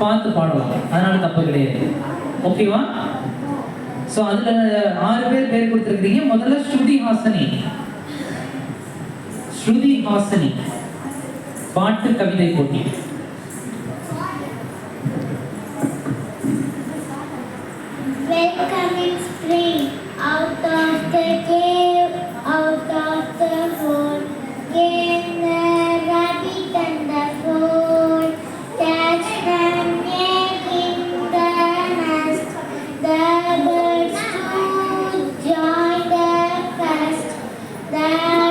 பார்த்து பாடலாம், அதனால தப்பு கிடையாது. ஓகேவா? ஸோ அதில் 6 பேர் கொடுத்துருக்கீங்க. முதல்ல ஸ்ருதி ஹாசினி பாட்டு கவிதை போட்டி. Welcome in spring, out of the cave, out of the hole, came the rabbit and the foal. Catch them in the nest, the birds too join the fest. The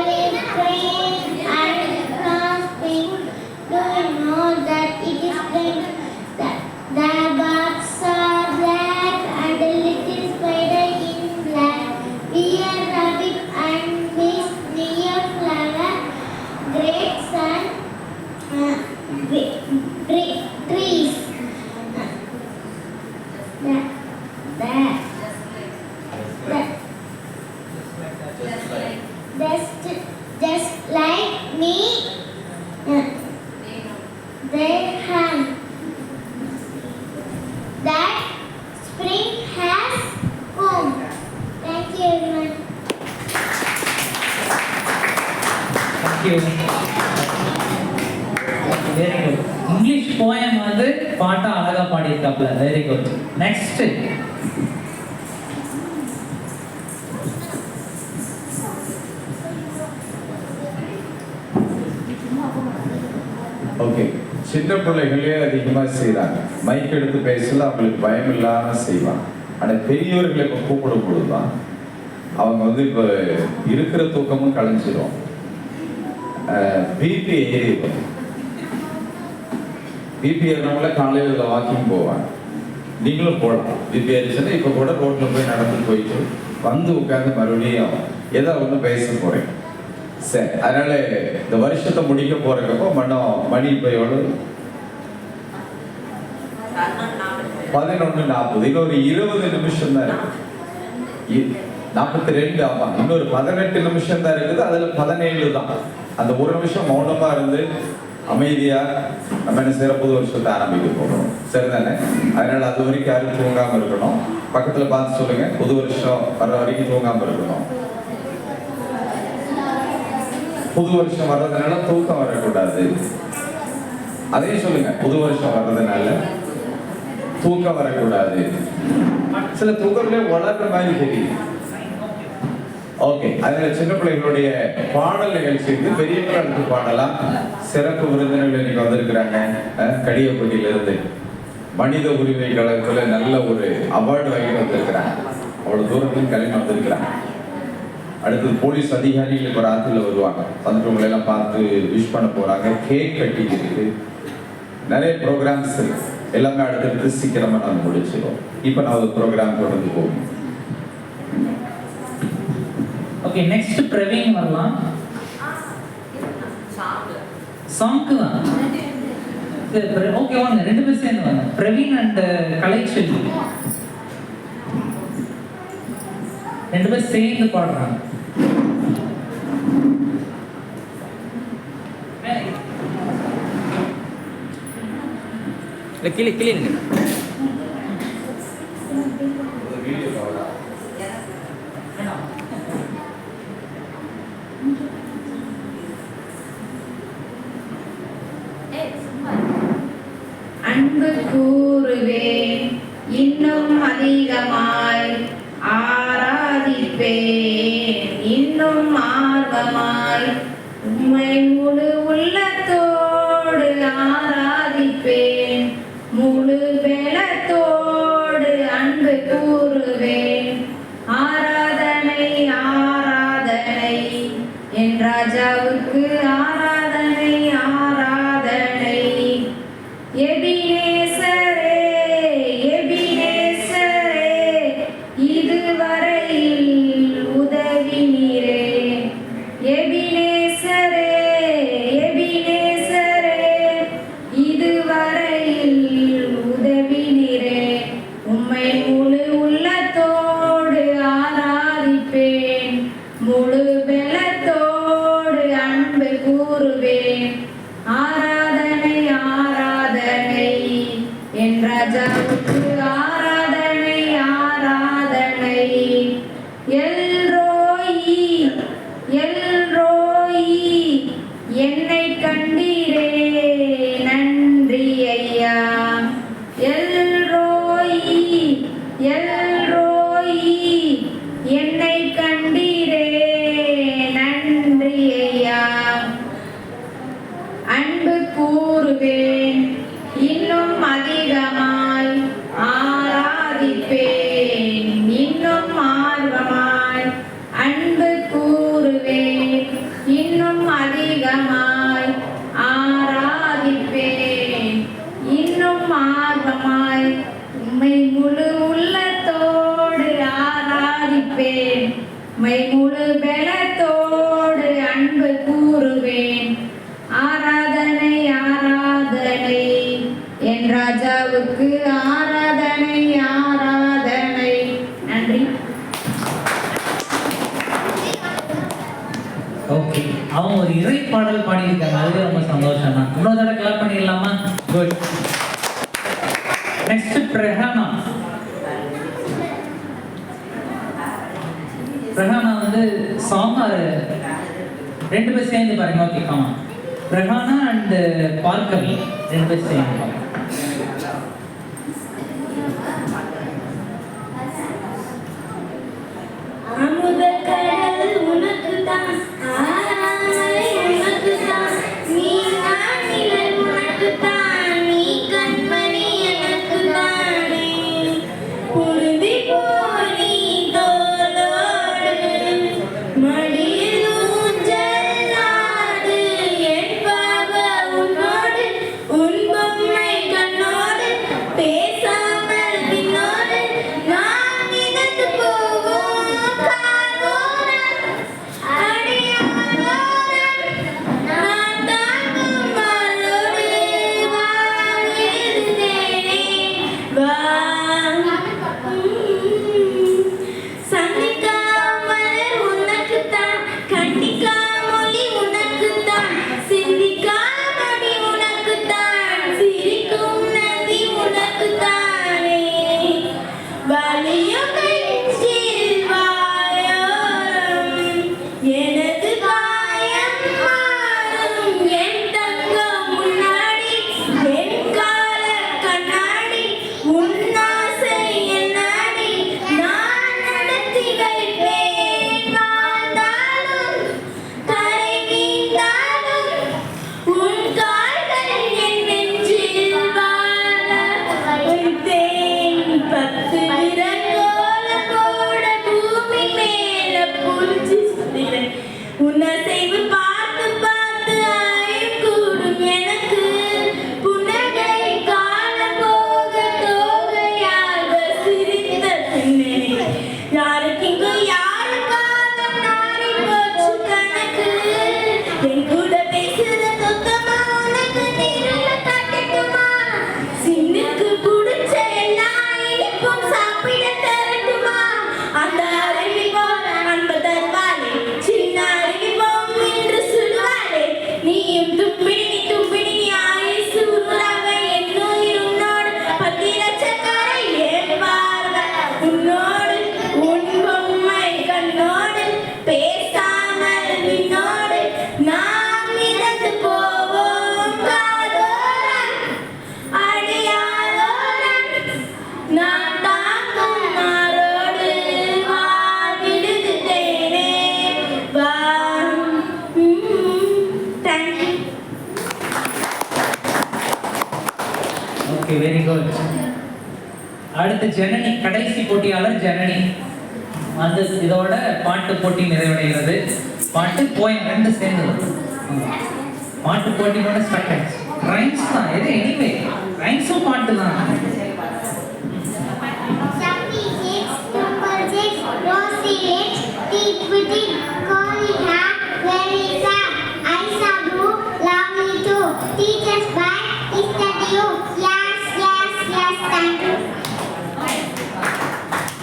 little crane and grasping, do you know that it is spring? The birds are black and the little spider in black. Dear rabbit and this dear flower, great sun, trees. Just like me, they have that spring has come. Thank you everyone. Thank you. Very good. English poem வந்து பாட்டா அழகா பாடியிருக்காப்ல. Very good. Next okay, சின்ன பிள்ளைகளே அதிகமாக செய்கிறாங்க. Mic எடுத்து பேசல அவங்களுக்கு பயம் இல்லாமல் செய்வாங்க. ஆனால் பெரியவர்களை இப்போ கூப்பிடும் பொழுது தான் அவங்க வந்து இப்போ இருக்கிற தூக்கமும் கலைஞ்சிடும். பிபி ஏறிடும். பிபி ஏறினவங்கள காலையில் வாக்கிங் போவாங்க. நீங்களும் போகலாம். பிபி ஏறிச்சுன்னா இப்போ கூட ரோட்டில் போய் நடந்து போயிட்டு வந்து உட்காந்து மறுபடியும் ஏதோ ஒன்று பேச போகிறேன். சரி, அதனால இந்த வருஷத்தை முடிக்க போறப்போ மணி இப்போ எவ்வளவு? 11:40. இன்னொரு 20 நிமிஷம் தான் இருக்கு. 42. ஆமா, இன்னொரு 18 நிமிஷம் தான் இருக்குது. அதுல 17 தான். அந்த ஒரு நிமிஷம் மௌனமா இருந்து அமைதியா நம்ம என்ன செய்யற புது வருஷத்தை ஆரம்பிக்க போகிறோம். சரிதானே? அதனால அது வரைக்கும் யாரும் தூங்காம இருக்கணும். பக்கத்துல பார்த்து சொல்லுங்க, புது வருஷம் வர்ற வரைக்கும் தூங்காம இருக்கணும். புது வருஷம் வர்றதுனால தூக்கம் வரக்கூடாது. அதையும் சொல்லுங்க, புது வருஷம் வர்றதுனால தூக்கம் வரக்கூடாது. சில தூக்கங்களே வளர்ற மாதிரி தெரியுது. ஓகே, அதனால சின்ன பிள்ளைகளுடைய பாடல் நிகழ்ச்சிக்கு பெரியவர்கள் அடுத்து பாடலாம். சிறப்பு விருந்தினர்கள் இன்னைக்கு வந்திருக்கிறாங்க. கடியப்பட்டியிலிருந்து மனித உரிமை கழகத்துல நல்ல ஒரு அவார்டு வாங்கி வந்திருக்கிறாங்க. அவ்வளவு தூரத்துக்கு கிளம்பி வந்திருக்கிறாங்க. அடுத்தது போலீஸ் அதிகாரிகள் இப்போ ராத்திரியில் வருவாங்க. வந்துட்டவங்களை எல்லாம் பார்த்து விஷ் பண்ண போறாங்க. கேக் கட்டி இருக்கு, நிறைய ப்ரோக்ராம்ஸ் இருக்கு. எல்லாமே அடுத்தடுத்து சீக்கிரமா நாங்கள் முடிச்சிடுவோம். இப்போ நான் ஒரு ப்ரோக்ராம் தொடர்ந்து போவோம். ஓகே, நெக்ஸ்ட் பிரவீன் வரலாம். சாங்க்கு தான். ஓகே, வாங்க 2 பேர் சேர்ந்து வாங்க. பிரவீன் அண்ட் கலைச்செல்வி 2 பேர் சேர்ந்து பாடுறாங்க. இல்லை கீழே கீழே இன்னும் அதிகமாய் ஆராதிப்பேன், இன்னும் ஆர்வமாய் உம்மை முழு உள்ளத்தோடு ஆராதிப்பேன், முழு பலத்தோடு அன்பு கூறுவேன். ஆராதனை ஆராதனை என் ராஜாவுக்கு ஆராதனை ஆராதனை. எபினேசரே எபினேசரே இதுவரையில் உதவினீரே. எபினேசரே எபினேசரே இதுவரையில் உதவினீரே. உம்மை முழு உள்ளத்தோடு ஆராதிப்பேன், முழு பலத்தோடு அன்பு கூறுவேன். ஆராதனை ஆராதனை என் ராஜாவுக்கு ஆராதனை ஆராதனை. எல்ரோயி எல்ரோயி என்னை கண்டீரே நன்றி ஐயா. எல்ரோயி எல்ரோயி என்னை கண்டீரே நன்றி ஐயா. அன்பு கூறுவேன், இன்னும் அதிகமாய் ஆராதிப்பேன், இன்னும் ஆர்வமாய் அன்பு கூறுவேன், இன்னும் அதிகமாய் ஆராதிப்பேன், இன்னும் ஆர்வமாய் உம்மை முழு உள்ளத்தோடு ஆராதிப்பேன், உம்மை முழு பலத்தோடு அன்பு கூறுவேன். ஆராதனை ஆராதனை என் ராஜாவுக்கு ஆராதனை ஆராதனை. நன்றி. ஓகே, அவங்க ஒரு இறை பாடல் பாடியிருக்காங்க, அதுவே ரொம்ப சந்தோஷம் தான். இன்னொரு தடவை கிளாப் பண்ணிடலாமா? குட். நெக்ஸ்ட் பிரஹானா. பிரஹானா வந்து சாங் ரெண்டு பேர் சேர்ந்து பாருங்க. ஓகே, ஆமா. பிரஹானா அண்ட் பார்க்கவி ரெண்டு பேர் சேர்ந்து பாருங்க. அமுதக்கடல் உனக்குத்தான், ஆராதனை உனக்குத்தான், நீ நான் நிழல் உனக்குத்தான், நீ கண்மணி எனக்குத்தானே. பொருந்தி போனி தோளோடு மடியில் ஊஞ்சல் ஆடு, என் பாவ உன்னோடு உன் பொம்மை கண்ணோடு பேசாமல் பின்னோடு நான் மிதந்து போவோம் காதோரம் அடியாரோரம். நான் தாங்கும் மாலோடு வாழ்ந்திருந்தேனே வா. சந்திக்காமல் உனக்குத்தான், கண்டிக்காமொழி உனக்குத்தான், சிந்திக்காமடி உனக்குத்தான், சிரிக்கும் நதி உனக்குத்தானே. வலியும் நெஞ்சில் வாயோரம் எனது காயம் மாறும், என் தங்கம் முன்னாடி என் கால கண்ணாடி, உன் ஆசை என் நாடி நான் நடத்தி வைப்பேன். வாழ்ந்தாலும் கரை வீழ்ந்தாலும் உன் கால்கள் என் நெஞ்சில் வாழ வைத்தேன். 10 விரல் கோலம் போட பூமி மேல புரிஞ்சு சுத்தினேன். உன் அசைவு பார்த்து பார்த்து ஆயுள் கூடும் எனக்கு. புன்னகை காலம் போக தோகையாக சிரித்த பின்னே யாருக்கு இங்கு யாருக்காக நாடி போச்சு கணக்கு. என் கூட பேசுற தொக்கமா உனக்கு நீருல காட்டட்டுமா? சின்னுக்கு பிடிச்ச எல்லா இனிப்பும் சாப்பிட தரட்டுமா? அந்த அருவி போல அன்பு தருவாளே, சின்ன அருவி போம் என்று சொல்லுவாளே. நீயும் தும்பிடி நீ தும்பிடி நீ ஆயுசு உருளாக என் உயிர் உன்னோடு 10 லட்சக்காரை என் பார்வை உன்னோடு உன் பொம்மை கண்ணோடு பேசாமல் விண்ணோடு நாம் மிதந்து போவோம் காதோரம் அடியாரோரம். நான் ஓகே, வெரி குட். அடுத்து ஜனனி, கடைசி போட்டியாளர் ஜனனி. அது இதோட பாட்டு போட்டி நிறைவடைகிறது. பாட்டு போயம் ரெண்டு சேர்ந்தது. பாட்டு போட்டியோட ஸ்டார்ட் ஆயிடுச்சு. ரைம்ஸ் தான் இது. எனிவே ரைம்ஸும் பாட்டு தான். Teachers by you. Yes, yes, yes, thank you.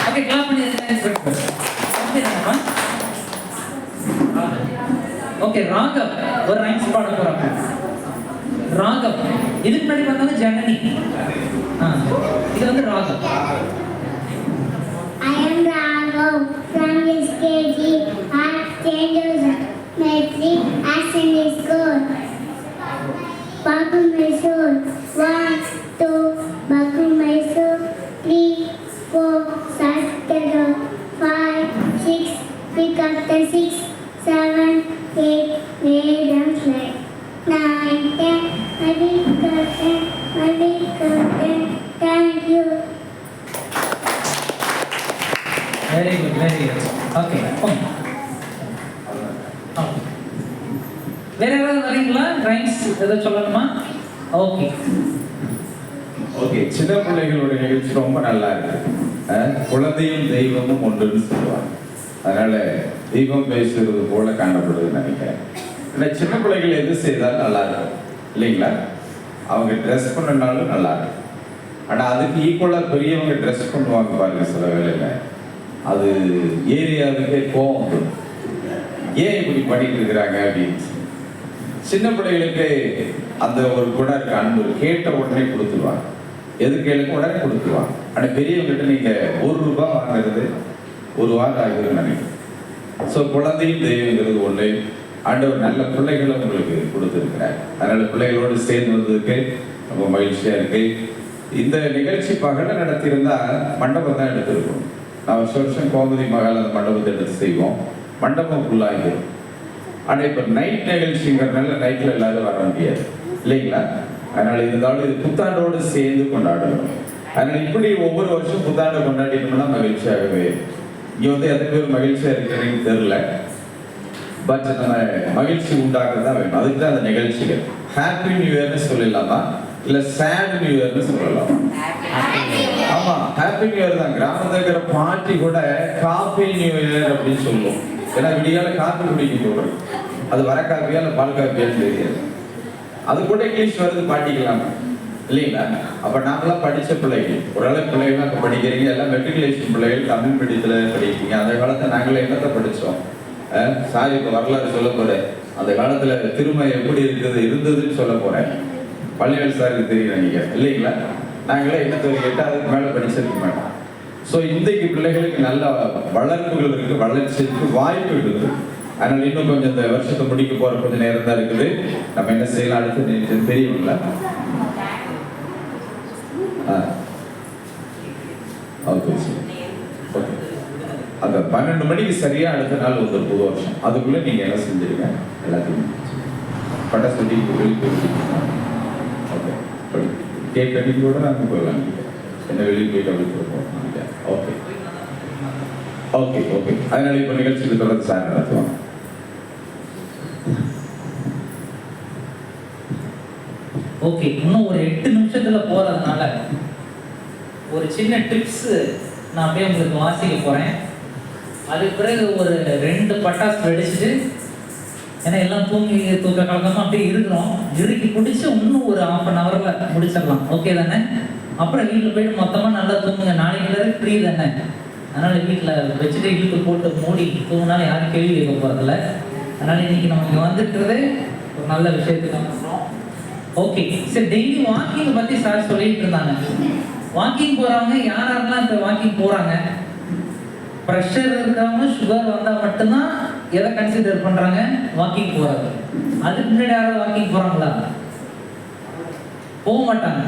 Okay, clap பண்ணி ஓகே. ராகவ் ஒரு ரைம்ஸ் பாட போறாங்க. ராகவ் இதுக்கு முன்னாடி வந்தவங்க ஜனனி. இது வந்து Raghav. I am Raghav from SKG. Our changes metric as in the school. Baku Mysore 1, 2, Baku Mysore 3, 4, Sattara 5, 6, pick up the 6, 7, 8, Vedam 9, 10, thank you. Very good, very good. Okay, வேற ஏதாவது வரீங்களா? ரைம்ஸ் ஏதாவது சொல்லணுமா? Okay okay. சின்ன பிள்ளைகளோட நிகழ்ச்சி ரொம்ப நல்லா இருக்கு. குழந்தையும் தெய்வமும் ஒன்றுன்னு சொல்லுவாங்க. அதனால தெய்வம் பேசுறது போல காணப்படுதுன்னு நினைக்கிறேன். ஏன்னா சின்ன பிள்ளைகள் எது செய்தாலும் நல்லா இருக்கும் இல்லைங்களா? அவங்க ட்ரெஸ் பண்ணனாலும் நல்லா இருக்கும். ஆனால் அதுக்கு ஈக்குவலாக பெரியவங்க ட்ரெஸ் பண்ணுவாங்க பாருங்க சில வேலையில். அது ஏரியாவுக்கே கோவம் வரும். ஏன் இப்படி பண்ணிட்டு இருக்கிறாங்க அப்படின்னு. சின்ன பிள்ளைகளுக்கு அந்த ஒரு குணம் இருக்கு, அன்பு. கேட்ட உடனே கொடுத்துருவாங்க, எது கேளுக்கு உடனே கொடுத்துருவாங்க. ஆனால் பெரியவங்ககிட்ட நீங்கள் ₹1 வாங்குறது 1 வாரம் ஆகுதுன்னு நினைக்கிறேன். ஸோ குழந்தையும் தெய்வங்கிறது ஒன்று. ஆண்டவர் நல்ல பிள்ளைகளை உங்களுக்கு கொடுத்துருக்கிறார். அதனால பிள்ளைகளோடு சேர்ந்து வந்ததுக்கு ரொம்ப மகிழ்ச்சியாக இருக்கு. இந்த நிகழ்ச்சி பகல நடத்தியிருந்தா மண்டபம் தான் எடுத்திருக்கணும். நான் வருஷம் கோமதி மகால் அந்த மண்டபத்தை எடுத்து செய்வோம். மண்டபம் ஃபுல்லாகிடும். ஆனால் இப்போ நைட் நிகழ்ச்சிங்கிறதுனால நைட்டில் எல்லாரும் வர முடியாது இல்லைங்களா? அதனால் இருந்தாலும் இது புத்தாண்டோடு சேர்ந்து கொண்டாடணும். அதனால் இப்படி ஒவ்வொரு வருஷம் புத்தாண்டை கொண்டாடினோம்னா மகிழ்ச்சியாகவே. இங்கே வந்து எத்தனை பேர் மகிழ்ச்சியாக இருக்கிறீங்கன்னு தெரில. பட் நம்ம மகிழ்ச்சி உண்டாக்குறது தான் வேணும். அதுக்கு தான் அந்த நிகழ்ச்சிகள். ஹாப்பி நியூ இயர்னு சொல்லலாமா இல்லை சேட் நியூ இயர்னு சொல்லலாமா? ஆமாம், ஹாப்பி நியூ இயர் தான். கிராமத்தில் இருக்கிற பாட்டி கூட காஃபி நியூ இயர் அப்படின்னு சொல்லுவோம். ஏன்னா விடியால காஃபி குடிக்க போடுறோம். அது வர காஃபியா இல்லை பால் காஃபியான்னு தெரியாது. அது கூட இங்கிலீஷ் வருது பாட்டிக்கலாம் இல்லைங்களா? அப்போ நாங்களாம் படித்த பிள்ளைகள், ஓரளவு பிள்ளைகள்லாம் இப்போ படிக்கிறீங்க. எல்லாம் மெட்ரிகுலேஷன் பிள்ளைகள், தமிழ் மீடியத்தில் படிக்கிறீங்க. அந்த காலத்தில் நாங்களே என்னத்தை படித்தோம்? சாரி, இப்போ வரலாறு சொல்ல போகிறேன். அந்த காலத்தில் திரும்ப எப்படி இருந்ததுன்னு சொல்ல போகிறேன். பள்ளிகள் சாருக்கு தெரியும் நினைக்கிறேன் இல்லைங்களா? நாங்களே என்னத்தை 8ஆவதுக்கு மேலே படிச்சிருக்க மாட்டோம். ஸோ இன்றைக்கு பிள்ளைகளுக்கு நல்ல வளர்ப்புகள் இருக்குது, வளர்ச்சிக்கு வாய்ப்பு இருக்குது. அதனால் இன்னும் கொஞ்சம் இந்த வருஷத்தை முடிக்க போகிற கொஞ்சம் நேரம் தான் இருக்குது. நம்ம என்ன செய்யலாம் அடுத்து தெரியுங்களா? Okay okay. அந்த 12 மணிக்கு சரியாக அடுத்த நாள் வந்து புது வருஷம். அதுக்குள்ளே நீங்கள் என்ன செஞ்சுருங்க, எல்லாத்தையும் பட்ட சொல்லி வெளியே ஓகே. கேக் கட்டிங் கூட நாங்கள் போகலாம். என்ன வெளியே போயிட்டு அப்படி போகிறோம். Okay okay okay. அதனால இப்போ நிகழ்ச்சிக்கு தொடர்ந்து சார் நடத்துவாங்க. ஓகே, இன்னும் ஒரு 8 நிமிஷத்துல போறதுனால ஒரு சின்ன டிப்ஸ் நான் அப்படியே உங்களுக்கு வாசிக்க போறேன். அதுக்கு பிறகு ஒரு 2 பட்டாசு வெடிச்சுட்டு, ஏன்னா எல்லாம் தூக்க கலக்கமா அப்படியே இருக்கிறோம், இறுக்கி பிடிச்சி இன்னும் ஒரு 1/2 hourல முடிச்சிடலாம். ஓகே தானே? அப்புறம் வீட்டில் போயிட்டு மொத்தமாக நல்லா தூங்குங்க. நாளைக்கு ஃப்ரீ தானே? அதனால் வீட்டில் வச்சுட்டு இழுத்து போட்டு மூடி தூங்கினாலும் யாரும் கேள்வி கேட்க போகிறதில்ல. அதனால் இன்னைக்கு நம்ம இங்கே வந்துட்டுறது ஒரு நல்ல விஷயத்துக்கு வந்துடுறோம். ஓகே சரி. டெய்லி வாக்கிங் பற்றி சார் சொல்லிட்டு இருந்தாங்க. வாக்கிங் போகிறவங்க யாரெல்லாம் இப்போ வாக்கிங் போகிறாங்க? ப்ரெஷர் இருக்கிறவங்க, சுகர் வந்தால் மட்டும்தான் எதை கன்சிடர் பண்ணுறாங்க? வாக்கிங் போகிறது. அதுக்கு முன்னாடி யாராவது வாக்கிங் போகிறாங்களா? போக மாட்டாங்க.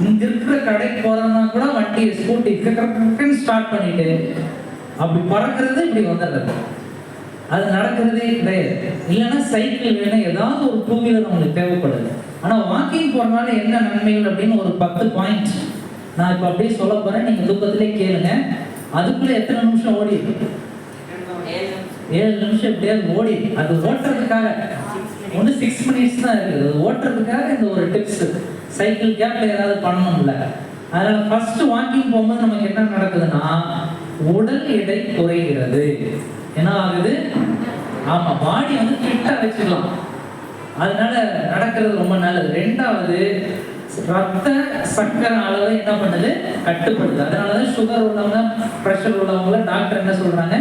இங்க இருக்கிற கடைக்கு போறதுனா கூட வண்டியை ஸ்கூட்டி ஸ்டார்ட் பண்ணிட்டு அப்படி பறக்கிறது, இப்படி வந்துடுறது. அது நடக்கிறதே கிடையாது. இல்லைன்னா சைக்கிள் வேணும், ஏதாவது ஒரு 2 வீலர் அவங்களுக்கு தேவைப்படுது. ஆனால் வாக்கிங் போகிறனால என்ன நன்மைகள் அப்படின்னு ஒரு 10 பாயிண்ட் நான் இப்போ அப்படியே சொல்ல போகிறேன், நீங்கள் தூக்கத்திலே கேளுங்க. அதுக்குள்ளே எத்தனை நிமிஷம் ஓடி? 7 நிமிஷம் எப்படியா ஓடி. அது ஓட்டுறதுக்காக ஒன்று 6 மினிட்ஸ் தான் இருக்குது. அது ஓட்டுறதுக்காக இந்த ஒரு டிப்ஸ். சைக்கிள் கேப்பில் ஏதாவது பண்ணணும்ல. அதனால் ஃபர்ஸ்ட் வாக்கிங் போகும்போது நமக்கு என்ன நடக்குதுன்னா உடல் எடை குறைகிறது. என்ன ஆகுது? ஆமாம், பாடி வந்து ஃபிட்டாக வச்சுக்கலாம். அதனால நடக்கிறது ரொம்ப நல்லது. 2வது, ரத்த சக்கரை அளவை என்ன பண்ணுது? கட்டுப்படுது. அதனாலதான் சுகர் உள்ளவங்க, ப்ரெஷர் உள்ளவங்க டாக்டர் என்ன சொல்றாங்க?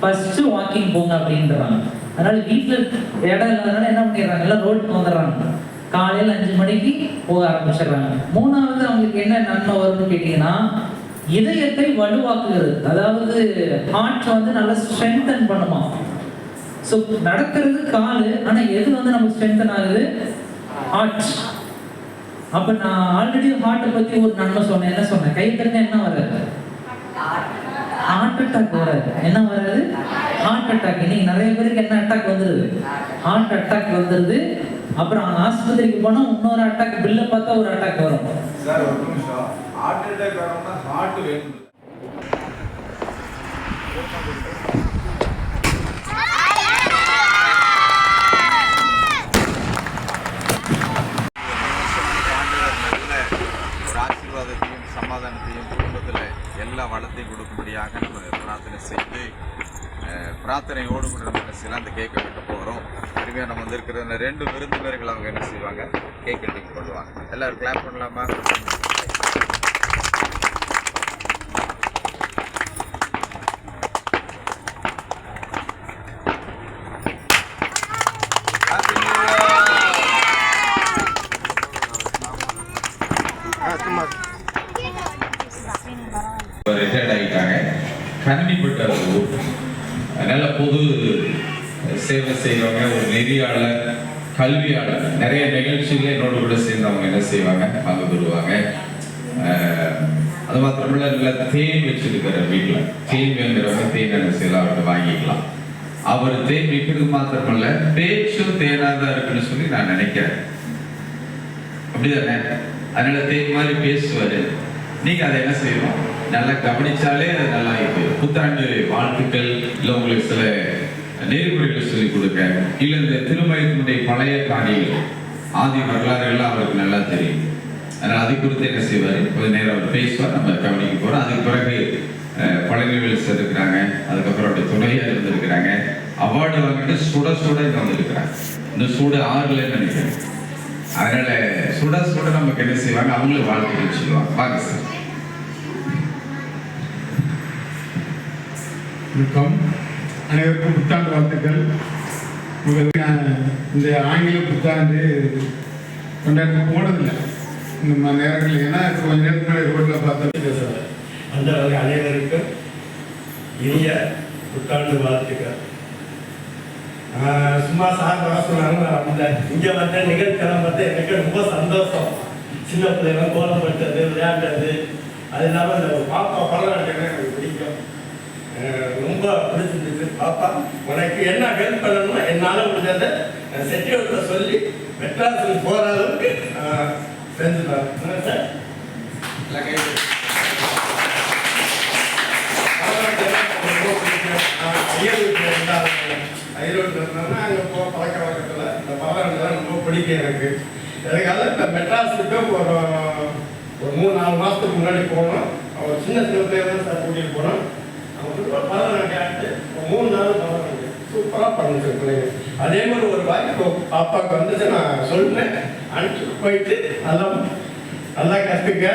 ஃபர்ஸ்ட் வாக்கிங் போங்க அப்படின்றாங்க. அதனால வீட்டில் இடம் இல்லாதனால என்ன பண்ணிடுறாங்க? எல்லாம் ரோட்டுக்கு வந்துடுறாங்க. காலையில் 5 மணிக்கு போக ஆரம்பிச்சிடுறாங்க. 3வது அவங்களுக்கு என்ன நன்மை வரும்னு கேட்டீங்கன்னா இதயத்தை வலுவாக்குகிறது. அதாவது ஹார்ட் வந்து நல்லா ஸ்ட்ரென்தன் பண்ணுமா. ஸோ நடக்கிறது காலு, ஆனால் எது வந்து நமக்கு ஸ்ட்ரென்தன் ஆகுது? ஹார்ட். அப்போ நான் ஆல்ரெடி ஹார்ட்டை பற்றி ஒரு நன்மை சொன்னேன். என்ன சொன்னேன்? கை தட்டினா என்ன வராது? ஹார்ட் அட்டாக் வராது. என்ன வராது? Heart attack. இன்னைக்கு நிறைய பேருக்கு என்ன அட்டாக் வந்துடுது? ஹார்ட் அட்டாக் வந்துடுது. அப்புறம் ஆஸ்பத்திரிக்கு போனால் இன்னொரு அட்டாக், பில்லை பார்த்தா ஒரு அட்டாக் வரும். சார் ஒரு நிமிஷம், ஹார்ட் அட்டாக் வரணும்னா ஹார்ட் வேணும். ஆசீர்வாதத்தையும் சமாதானத்தையும் குடும்பத்தில் எல்லா வளத்தையும் கொடுக்கும்படியாக நம்ம பிரார்த்தனை செய்து பிரார்த்தனையோடு கூட நம்ம சிலாந்து கேட்க விட்டு போகிறோம். அருமையாக நம்ம வந்திருக்கிற 2 விருந்தினர்கள் அவங்க என்ன செய்வாங்க? கேக் கட்டிங் பண்ணுவாங்க. எல்லாரும் கிளாப் பண்ணலாமா? ரிட்டையர்ட் ஆகிட்டாங்க. கன்னிப்பட்ட ஊர். அதனால பொது சேவை செய்கிறவங்க, ஒரு நெறியாளர், கல்வியாளர், நிறைய நிகழ்ச்சிகள் என்னோட கூட சேர்ந்தவங்க என்ன செய்வாங்க? பங்கு பெறுவாங்க. அது மாத்திரமில்ல, நல்ல தேன் வச்சிருக்கிற வீட்டில் தேன் வேணுங்கிறவங்க தேன் என்ன செய்யலாம்? அவர்கிட்ட வாங்கிக்கலாம். அவர் தேன் விற்கிறது மாத்திரமல்ல, பேச்சும் தேனாக தான் இருக்குன்னு சொல்லி நான் நினைக்கிறேன். அப்படிதானே? அதனால தேன் மாதிரி பேசுவார். நீங்கள் அதை என்ன செய்யணும்? நல்லா கவனிச்சாலே அது நல்லா இருக்கு. புத்தாண்டு வாழ்த்துக்கள், இல்லை உங்களுக்கு சில நெறிமுறைகளை சொல்லிக் கொடுக்க, இல்லை இந்த திருமணத்தினுடைய பழைய காணிகள், ஆதி வரலாறு எல்லாம் அவருக்கு நல்லா தெரியும். அதனால் அதை குறித்து என்ன செய்வார்? கொஞ்சம் நேரம் அவர் பேசுவார், நம்ம கவனிக்க போகிறோம். அதுக்கு பிறகு பழனிவேல் சார் இருக்கிறாங்க, அதுக்கப்புறம் அவருடைய துணையாக இருந்திருக்கிறாங்க, அவார்டு வாங்கிட்டு சுட சுட இங்கே வந்துருக்கிறாங்க. இந்த சூடு 6ல் நினைக்கிறேன். அதனால சுட சுட நமக்கு என்ன செய்வாங்க? அவங்களும் வாழ்த்துக்கள் சொல்லுவாங்க. வாங்க சார். வணக்கம், அனைவருக்கும் புத்தாண்டு வாழ்த்துக்கள். இந்த ஆங்கில புத்தாண்டு கொண்டாட போனதில்லை இந்த நேரங்கள். ஏன்னா இப்போ கொஞ்சம் நேரத்துக்கு ரோட்டில் பார்த்தா பேசுகிறேன். அந்த அனைவருக்கும் இனிய புத்தாண்டு வாழ்த்துக்கள். சும்மா சார் வர சொன்னாங்க, அந்த இங்கே வந்த நிகழ்ச்சியெல்லாம் பார்த்து எனக்கு ரொம்ப சந்தோஷம். சின்ன பிள்ளைலாம் கோலம் போட்டது, விளையாடுறது, அது இல்லாமல் இந்த பாப்பா படம் எனக்கு பிடிக்கும், ரொம்ப பிடிச்சிருந்துச்சு. பாப்பா உனக்கு என்ன ஹெல்ப் பண்ணணும் என்னால் முடிஞ்சதை செட்டியோட சொல்லி மெட்ராஸுக்கு போகிற அளவுக்கு செஞ்சுட்டாங்க சார். ஈரோட்டில் இருந்தாங்கன்னா அங்கே போ பழக்க வழக்கத்தில் இந்த பழங்கள்லாம் ரொம்ப பிடிக்கும் எனக்கு. எனக்காக இப்போ மெட்ராஸுக்கு ஒரு 3-4 மாதத்துக்கு முன்னாடி போனோம். அவர் சின்ன பிள்ளைங்க சார் கூட்டிகிட்டு போனோம். அவங்களுக்கு ஒரு பரதநாட்டியம் ஆட்டு 3 நாள் பரதநாட்டியம் சூப்பராக பண்ணுச்சு பிள்ளைங்க. அதே மாதிரி ஒரு வாய்ப்பு பாப்பாவுக்கு வந்துச்சு, நான் சொல்லிட்டேன், அனுப்பிட்டு போயிட்டு நல்லா கற்றுக்க,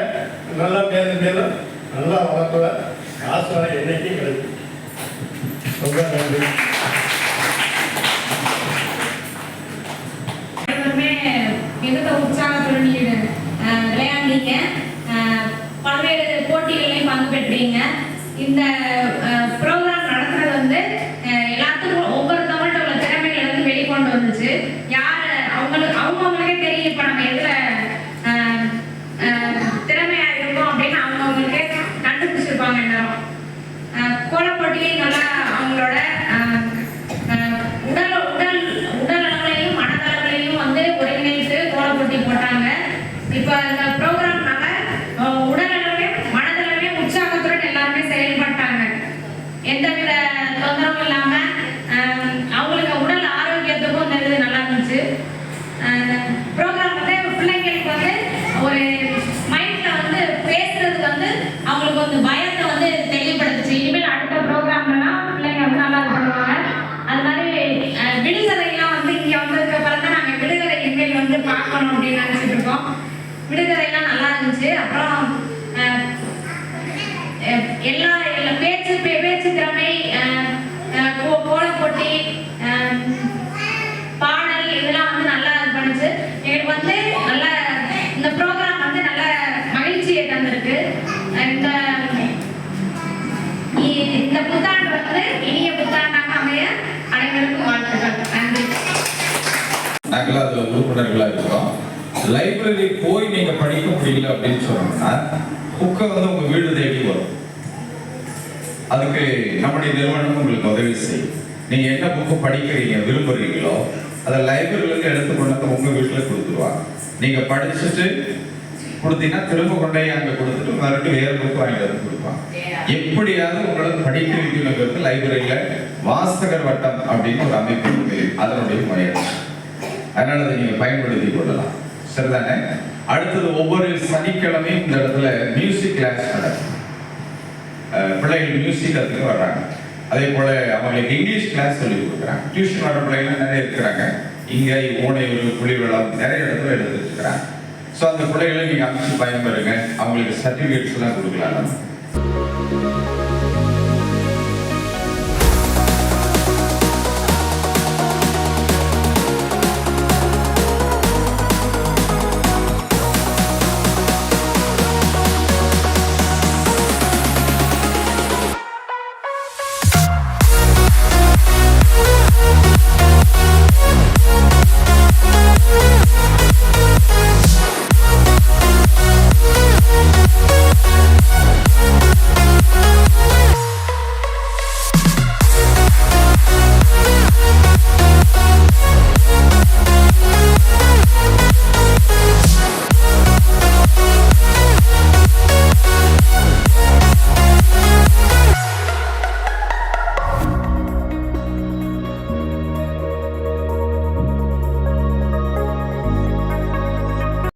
நல்லா மேலும் நல்லா வளர்க்கல, காசு வர என்னைக்கும் கிடைக்கும். ரொம்ப நன்றி. மிகுந்த உற்சாகத்துடன் விளையாண்டீங்க, பல்வேறு போட்டிகளையும் பங்கு பெற்றீங்க. இந்த ப்ரோக்ராம் நடத்துறது வந்து எல்லாத்துக்கும் ஒவ்வொருத்தவங்கள்ட்ட உள்ள திறமைகளை வந்து வெளிக்கொண்டு வந்துச்சு. யார் அவங்கவுங்களுக்கே தெரியும் இப்போ நம்ம எதில் திறமையா இருக்கோம் அப்படின்னு அவங்கவுங்களுக்கே கண்டுபிடிச்சிருப்பாங்க. எல்லாரும் கோலப் போட்டியை நல்லா அவங்களோட உடல் அளவுலையும் மனதளவுலையும் வந்து ஒருங்கிணைத்து கோலப் போட்டி எந்தவித தொந்தரவும் இல்லாமல் அவங்களுக்கு உடல் ஆரோக்கியத்துக்கும் இந்த இது நல்லா இருந்துச்சு. ப்ரோக்ராம் வந்து பிள்ளைங்களுக்கு வந்து ஒரு மைண்டில் வந்து பேசுறதுக்கு வந்து அவங்களுக்கு வந்து பயத்தை வந்து தெளிவுபடுத்துச்சு. இனிமேல் அடுத்த ப்ரோக்ராம்லாம் பிள்ளைங்க வந்து நல்லா இது பண்ணுவாங்க. அது மாதிரி விடுகதைலாம் வந்து இங்கே வந்ததுக்கு அப்புறம் தான் நாங்கள் விடுகதை இனிமேல் வந்து பார்க்கணும் அப்படின்னு நினச்சிட்டு இருக்கோம். விடுகதைலாம் நல்லா இருந்துச்சு. அப்புறம் எல்லா பேச்சு திறமை, கோலம் போட்டி, பாடல் இதெல்லாம் வந்து நல்லா இது பண்ணுச்சு. எனக்கு வந்து நல்ல இந்த ப்ரோக்ராம் வந்து நல்ல மகிழ்ச்சியை தந்திருக்கு. இந்த புத்தாண்டு வந்து இனிய புத்தாண்டாக அமைய அனைவருக்கும் வாழ்த்துக்கள். நன்றி. நாங்கள் அதுல உறுப்பினர்களா இருக்கிறோம். லைப்ரரி போய் நீங்க படிக்க முடியல அப்படின்னு சொன்னோம்னா புக்கை வந்து உங்க வீடு தேடி வரும். அதுக்கு நம்முடைய நிறுவனம் உங்களுக்கு உதவி செய்யும். நீங்க என்ன புக்கு படிக்கிறீங்க விரும்புறீங்களோ அதை லைப்ரரியிலேருந்து எடுத்து கொண்டு உங்க வீட்டில் கொடுத்துருவாங்க. நீங்க படிச்சுட்டு கொடுத்தீங்கன்னா திரும்ப கொண்டே அங்கே கொடுத்துட்டு மறுபடியும் வேறு புக்கு வாங்கிட்டு வந்து கொடுப்பாங்க. எப்படியாவது உங்களுக்கு படிக்க வைக்கணுங்கிறது லைப்ரரியில வாசகர் வட்டம் அப்படின்னு ஒரு அமைப்பு இருக்கு, அதனுடைய முயற்சி. அதனால அதை நீங்க பயன்படுத்தி கொள்ளலாம். சரிதானே? அடுத்தது ஒவ்வொரு சனிக்கிழமையும் இந்த இடத்துல மியூசிக் கிளாஸ் நடக்கும். பிள்ளைகள் மியூசிக் கற்றுக்க வர்றாங்க. அதே போல அவங்களுக்கு இங்கிலீஷ் கிளாஸ் சொல்லி கொடுக்குறாங்க. டியூஷன் வர பிள்ளைகள் நிறைய இருக்கிறாங்க. இங்கே ஊனையூர், புலிவளம் நிறைய இடத்துல எடுத்துட்டு இருக்கிறாங்க. ஸோ அந்த பிள்ளைகளை நீங்க அமைச்சு பயன்பெறுங்க. அவங்களுக்கு சர்டிஃபிகேட்ஸ் எல்லாம் கொடுக்கலாம். நம்ம